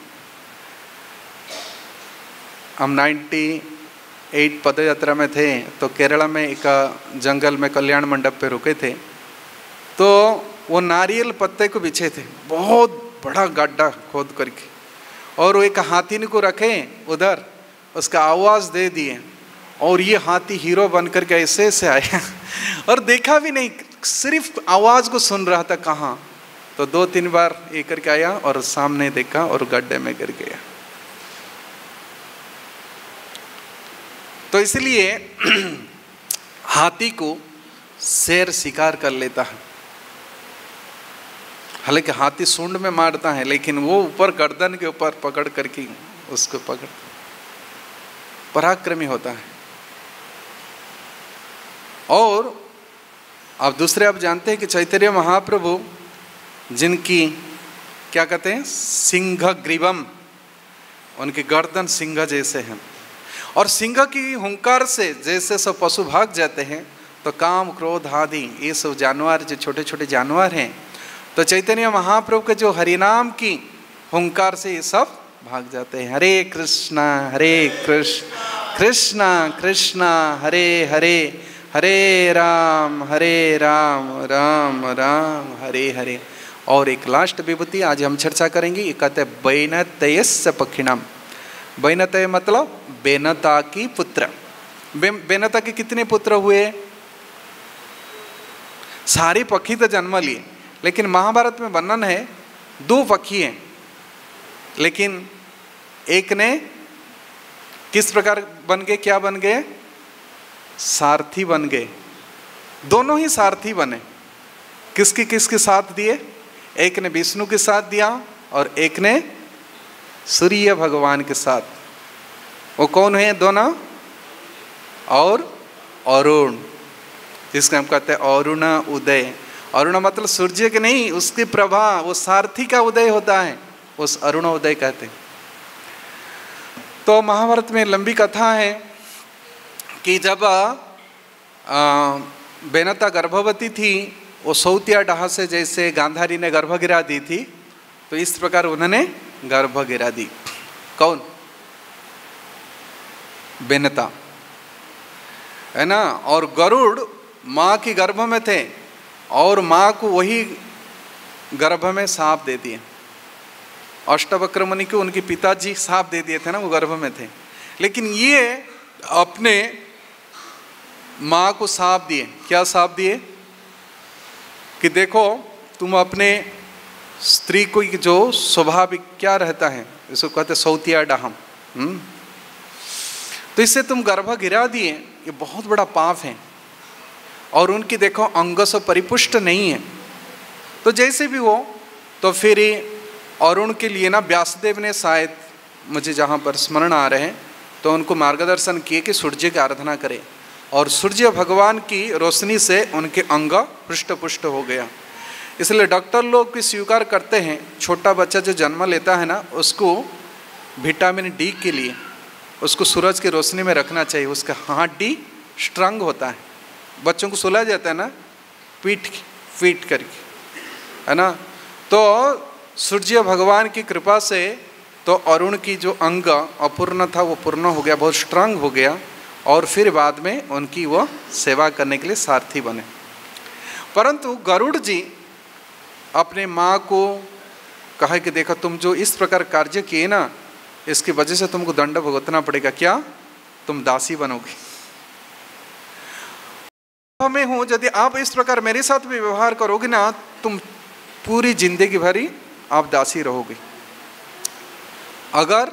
हम 98 पद यात्रा में थे, तो केरला में एक जंगल में कल्याण मंडप पे रुके थे। तो वो नारियल पत्ते को बिछे थे, बहुत बड़ा गड्ढा खोद करके, और वो एक हाथी को रखे उधर, उसका आवाज़ दे दिए, और ये हाथी हीरो बन करके ऐसे ऐसे आया और देखा भी नहीं, सिर्फ आवाज़ को सुन रहा था। कहाँ? तो 2-3 बार ये करके आया और सामने देखा और गड्ढे में गिर गया। तो इसलिए हाथी को शेर शिकार कर लेता है। हालांकि हाथी सूंड में मारता है, लेकिन वो ऊपर गर्दन के ऊपर पकड़ करके उसको पकड़, पराक्रमी होता है। और अब दूसरे आप जानते हैं कि चैतन्य महाप्रभु, जिनकी क्या कहते हैं, सिंह ग्रीवम, उनकी गर्दन सिंह जैसे हैं, और सिंह की हुंकार से जैसे सब पशु भाग जाते हैं, तो काम क्रोध आदि ये सब जानवर, जो छोटे छोटे जानवर हैं, तो चैतन्य महाप्रभु के जो हरिनाम की हुंकार से ये सब भाग जाते हैं। हरे कृष्णा कृष्ण कृष्णा कृष्णा हरे हरे, हरे राम राम राम हरे हरे। और एक लास्ट विभूति आज हम चर्चा करेंगे, ये कहते हैं बैनतयस्य पक्षिणाम। बैनतय मतलब बेनता की पुत्र। बेनता के कितने पुत्र हुए? सारे पक्षी तो जन्म लिए, लेकिन महाभारत में वर्णन है 2 पक्षी हैं, लेकिन एक ने किस प्रकार बन गए, क्या बन गए? सारथी बन गए। दोनों ही सारथी बने। किसके साथ दिए? एक ने विष्णु के साथ दिया और एक ने सूर्य भगवान के साथ। वो कौन है दोनों? और अरुण, जिसको हम कहते हैं अरुण उदय। अरुण मतलब सूर्य के नहीं, उसकी प्रभा, वो सारथी का उदय होता है, उस अरुण उदय कहते हैं। तो महाभारत में लंबी कथा है कि जब बेनता गर्भवती थी, वो सौतिया डाह से जैसे गांधारी ने गर्भ गिरा दी थी, तो इस प्रकार उन्होंने गर्भ गिरा दी। कौन? बेनता, है ना। और गरुड़ माँ की गर्भ में थे, और माँ को वही गर्भ में सांप दे दिए। अष्टवक्र मुनि को उनके पिताजी सांप दे दिए थे ना, वो गर्भ में थे, लेकिन ये अपने माँ को सांप दिए। क्या सांप दिए? कि देखो तुम अपने स्त्री को जो स्वाभाविक क्या रहता है, इसको कहते सौतिया डाहम, तो इससे तुम गर्भ गिरा दिए, ये बहुत बड़ा पाप है। और उनकी देखो अंग से परिपुष्ट नहीं है। तो जैसे भी हो, तो फिर अरुण के लिए ना व्यासदेव ने शायद मुझे जहाँ पर स्मरण आ रहे हैं, तो उनको मार्गदर्शन किए कि सूर्य की आराधना करें, और सूर्य भगवान की रोशनी से उनके अंग हृष्ट पुष्ट हो गया। इसलिए डॉक्टर लोग भी स्वीकार करते हैं, छोटा बच्चा जो जन्म लेता है ना, उसको विटामिन डी के लिए उसको सूरज की रोशनी में रखना चाहिए। उसका हड्डी स्ट्रांग होता है। बच्चों को सुलाया जाता है ना पीट करके, है ना। तो सूर्य भगवान की कृपा से तो अरुण की जो अंग अपूर्ण था वो पूर्ण हो गया, बहुत स्ट्रांग हो गया, और फिर बाद में उनकी वो सेवा करने के लिए सारथी बने। परंतु गरुड़ जी अपने माँ को कहा कि देखो तुम जो इस प्रकार कार्य किए ना, इसकी वजह से तुमको दंड भुगतना पड़ेगा। क्या? तुम दासी बनोगे। मैं हूँ, यदि आप इस प्रकार मेरे साथ भी व्यवहार करोगे ना, तुम पूरी जिंदगी भरी आप दासी रहोगे। अगर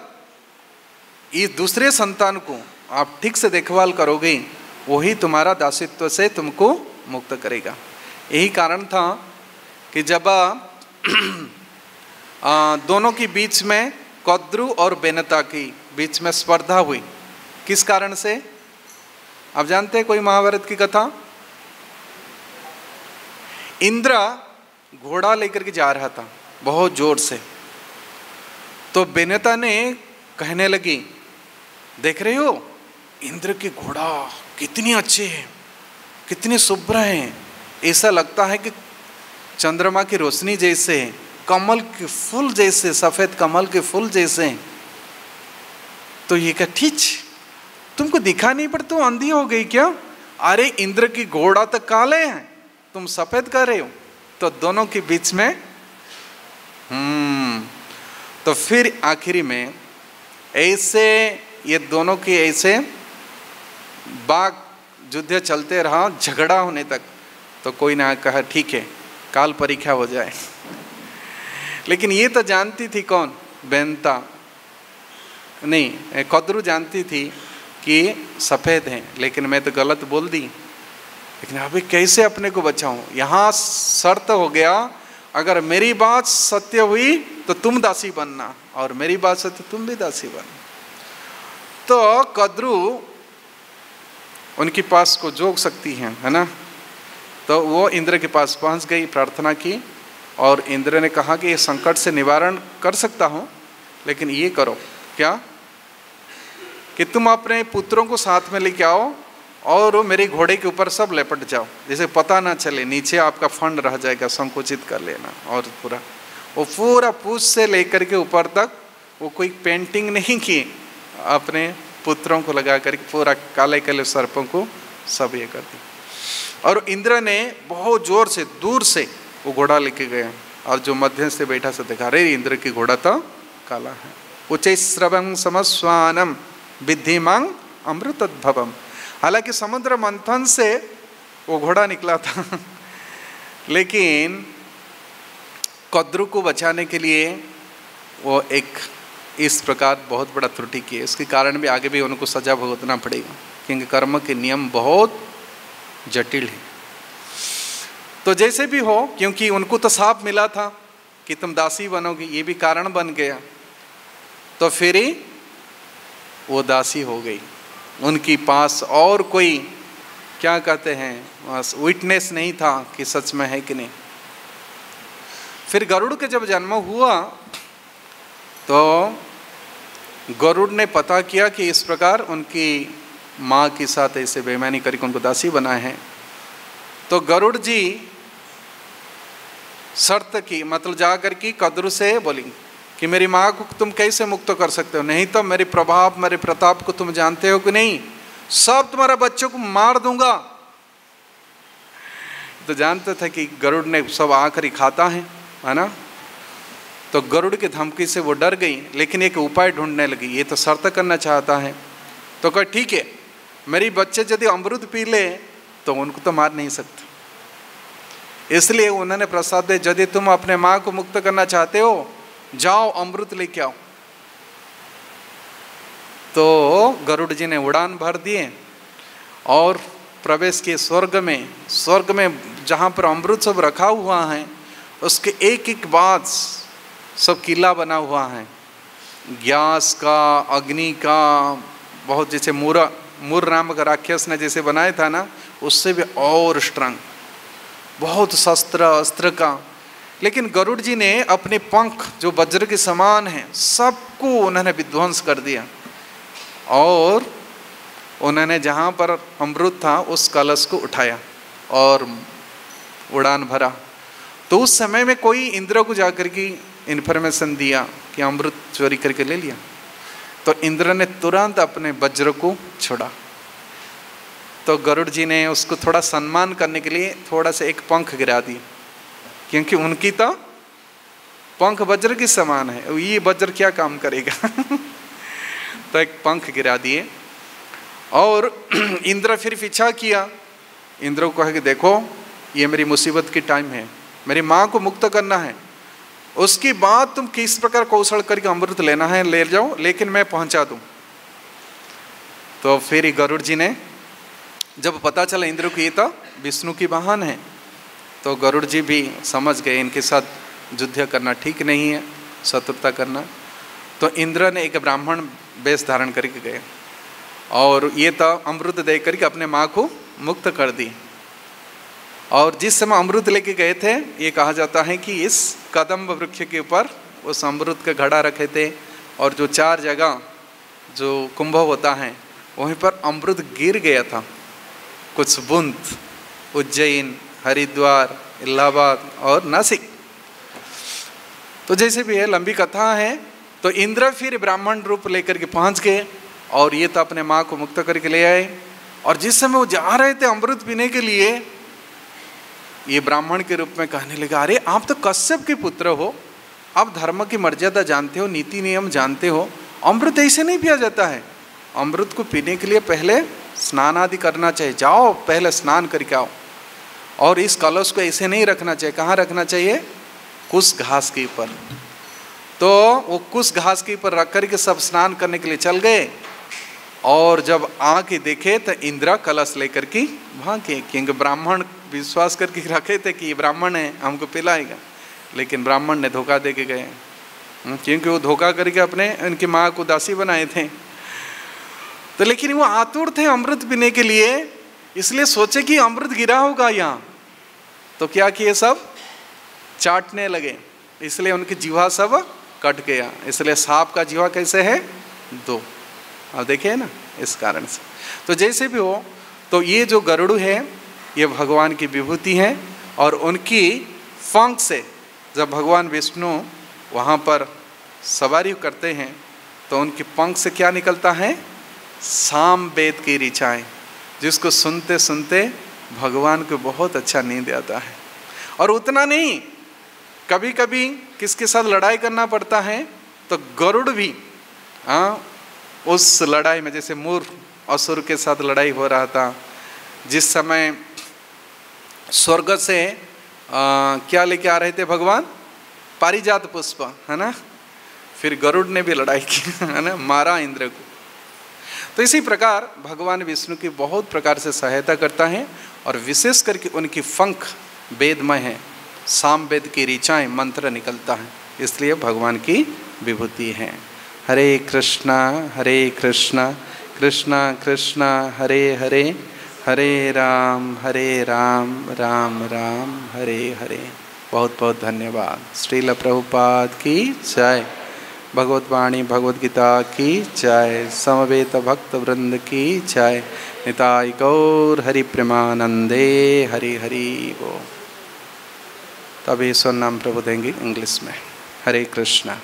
इस दूसरे संतान को आप ठीक से देखभाल करोगे, वही तुम्हारा दासित्व से तुमको मुक्त करेगा। यही कारण था कि जब दोनों के बीच में कद्रु और बेनता की बीच में स्पर्धा हुई, किस कारण से आप जानते हैं? कोई महाभारत की कथा। इंद्र घोड़ा लेकर के जा रहा था बहुत जोर से, तो बेनता ने कहने लगी, देख रहे हो इंद्र के घोड़ा कितनी अच्छे हैं, कितने शुभ्र हैं, ऐसा लगता है कि चंद्रमा की रोशनी जैसे, कमल के फूल जैसे, सफेद कमल के फूल जैसे। तो ये क्या ठीक, तुमको दिखा नहीं पर तुम अंधी हो गई क्या? अरे इंद्र की घोड़ा तो काले हैं, तुम सफेद कर रहे हो। तो दोनों के बीच में तो फिर आखिरी में ऐसे ये दोनों के ऐसे बाग युद्ध चलते रहा, झगड़ा होने तक। तो कोई ना कहा ठीक है काल परीक्षा हो जाए। लेकिन ये तो जानती थी कौन? बेनता नहीं, कद्रु जानती थी कि सफ़ेद हैं, लेकिन मैं तो गलत बोल दी। लेकिन अभी कैसे अपने को बचाऊं? यहाँ शर्त हो गया, अगर मेरी बात सत्य हुई तो तुम दासी बनना, और मेरी बात सत्य तुम भी दासी बनना। तो कद्रु उनके पास को जोग सकती है ना। तो वो इंद्र के पास पहुंच गई, प्रार्थना की, और इंद्र ने कहा कि ये संकट से निवारण कर सकता हूँ, लेकिन ये करो क्या कि तुम अपने पुत्रों को साथ में लेके आओ और मेरे घोड़े के ऊपर सब लेपट जाओ, जैसे पता ना चले, नीचे आपका फंड रह जाएगा, संकुचित कर लेना। और पूरा पूछ से लेकर के ऊपर तक वो कोई पेंटिंग नहीं की, अपने पुत्रों को लगा करके पूरा काले काले सर्पों को सब ये कर दी। और इंद्र ने बहुत जोर से दूर से वो घोड़ा लेके गया, और जो मध्य से बैठा से देखा, अरे इंद्र की घोड़ा तो काला है। उच्च श्रवं समस्वानम विद्धिमांग अमृतद्भवम। हालांकि समुद्र मंथन से वो घोड़ा निकला था, लेकिन कद्रु को बचाने के लिए वो एक इस प्रकार बहुत बड़ा त्रुटि की है। इसके कारण भी आगे भी उनको सजा भुगतना पड़ेगा, क्योंकि कर्म के नियम बहुत जटिल है। तो जैसे भी हो, क्योंकि उनको तो साफ मिला था कि तुम दासी बनोगी, ये भी कारण बन गया, तो फिर ही वो दासी हो गई। उनके पास और कोई क्या कहते हैं विटनेस नहीं था कि सच में है कि नहीं। फिर गरुड़ के जब जन्म हुआ तो गरुड़ ने पता किया कि इस प्रकार उनकी माँ के साथ ऐसे बेईमानी करके उनको दासी बनाए हैं। तो गरुड़ जी शर्त की, मतलब जाकर के कद्रु से बोली कि मेरी माँ को तुम कैसे मुक्त कर सकते हो, नहीं तो मेरे प्रभाव मेरे प्रताप को तुम जानते हो कि नहीं, सब तुम्हारे बच्चों को मार दूंगा। तो जानते थे कि गरुड़ ने सब आकर खाता है ना। तो गरुड़ की धमकी से वो डर गई, लेकिन एक उपाय ढूंढने लगी। ये तो शर्त करना चाहता है, तो कहा ठीक है, मेरी बच्चे यदि अमृत पी ले तो उनको तो मार नहीं सकते। इसलिए उन्होंने प्रस्ताव दिया, यदि तुम अपने माँ को मुक्त करना चाहते हो, जाओ अमृत लेके आओ। तो गरुड़ जी ने उड़ान भर दिए और प्रवेश किए स्वर्ग में। स्वर्ग में जहाँ पर अमृत सब रखा हुआ है, उसके एक एक बाद सब किला बना हुआ है। गैस का, अग्नि का, बहुत जैसे मुर नाम का राक्षस ने जैसे बनाया था ना, उससे भी और स्ट्रांग, बहुत शस्त्र अस्त्र का। लेकिन गरुड़ जी ने अपने पंख जो वज्र के समान हैं सबको उन्होंने विध्वंस कर दिया, और उन्होंने जहाँ पर अमृत था उस कलश को उठाया और उड़ान भरा। तो उस समय में कोई इंद्र को जाकर के इन्फॉर्मेशन दिया कि अमृत चोरी करके ले लिया, तो इंद्र ने तुरंत अपने वज्र को छोड़ा। तो गरुड़ जी ने उसको थोड़ा सम्मान करने के लिए थोड़ा सा एक पंख गिरा दिया, क्योंकि उनकी तो पंख वज्र के समान है, ये वज्र क्या काम करेगा। तो एक पंख गिरा दिए और इंद्र फिर पीछा किया। इंद्र को कहा कि देखो ये मेरी मुसीबत की टाइम है, मेरी माँ को मुक्त करना है, उसके बाद तुम किस प्रकार कौशल करके अमृत लेना है ले जाओ, लेकिन मैं पहुंचा दूं। तो फिर गरुड़ जी ने जब पता चला इंद्र को ये तो विष्णु की वाहन है, तो गरुड़ जी भी समझ गए इनके साथ युद्ध करना ठीक नहीं है, शत्रुता करना। तो इंद्र ने एक ब्राह्मण वेश धारण करके गए और ये तो अमृत दे करके अपने माँ को मुक्त कर दी। और जिस समय अमृत लेके गए थे, ये कहा जाता है कि इस कदम्ब वृक्ष के ऊपर उस अमृत का घड़ा रखे थे, और जो 4 जगह जो कुंभ होता है वहीं पर अमृत गिर गया था, कुछ बूंद, उज्जैन, हरिद्वार, इलाहाबाद और नासिक। तो जैसे भी है, लंबी कथा है। तो इंद्र फिर ब्राह्मण रूप लेकर के पहुंच गए और ये तो अपने माँ को मुक्त करके ले आए। और जिस समय वो जा रहे थे अमृत पीने के लिए, ये ब्राह्मण के रूप में कहने लगा, अरे आप तो कश्यप के पुत्र हो, आप धर्म की मर्यादा जानते हो, नीति नियम जानते हो, अमृत ऐसे नहीं पिया जाता है। अमृत को पीने के लिए पहले स्नान आदि करना चाहिए, जाओ पहले स्नान करके आओ। और इस कलश को ऐसे नहीं रखना चाहिए, कहाँ रखना चाहिए? कुश घास के ऊपर। तो वो कुश घास के ऊपर रख करके सब स्नान करने के लिए चल गए, और जब आके देखे तो इंद्र कलश लेकर के भागे, क्योंकि ब्राह्मण विश्वास करके रखे थे कि ये ब्राह्मण है हमको पिलाएगा, लेकिन ब्राह्मण ने धोखा दे के गए, क्योंकि वो धोखा करके अपने उनकी माँ को दासी बनाए थे। तो लेकिन वो आतुर थे अमृत पीने के लिए, इसलिए सोचे कि अमृत गिरा होगा यहाँ, तो क्या किए, सब चाटने लगे, इसलिए उनकी जीवा सब कट गया। इसलिए सांप का जीवा कैसे है? 2। अब देखिए ना, इस कारण से। तो जैसे भी हो, तो ये जो गरुड़ है ये भगवान की विभूति है, और उनकी पंख से जब भगवान विष्णु वहाँ पर सवारी करते हैं तो उनकी पंख से क्या निकलता है? साम वेद की ऋचाएँ, जिसको सुनते सुनते भगवान को बहुत अच्छा नींद आता है। और उतना नहीं, कभी कभी किसके साथ लड़ाई करना पड़ता है तो गरुड़ भी उस लड़ाई में, जैसे मूर असुर के साथ लड़ाई हो रहा था, जिस समय स्वर्ग से क्या लेके आ रहे थे भगवान? पारिजात पुष्प, है ना। फिर गरुड़ ने भी लड़ाई की, है ना, मारा इंद्र को। तो इसी प्रकार भगवान विष्णु की बहुत प्रकार से सहायता करता है, और विशेष करके उनकी पंख वेदमय है, साम वेद की ऋचाएँ मंत्र निकलता है, इसलिए भगवान की विभूति है। हरे कृष्णा कृष्णा कृष्णा हरे हरे, हरे राम राम राम हरे हरे। बहुत बहुत धन्यवाद। श्रील प्रभुपाद की जय। भगवत वाणी भगवत गीता की जय। समवेत भक्त वृंद की जय। निताय गौर हरि प्रेमानंदे हरि हरि वो। तभी ईश्वर नाम प्रभु देंगे इंग्लिश में। हरे कृष्णा।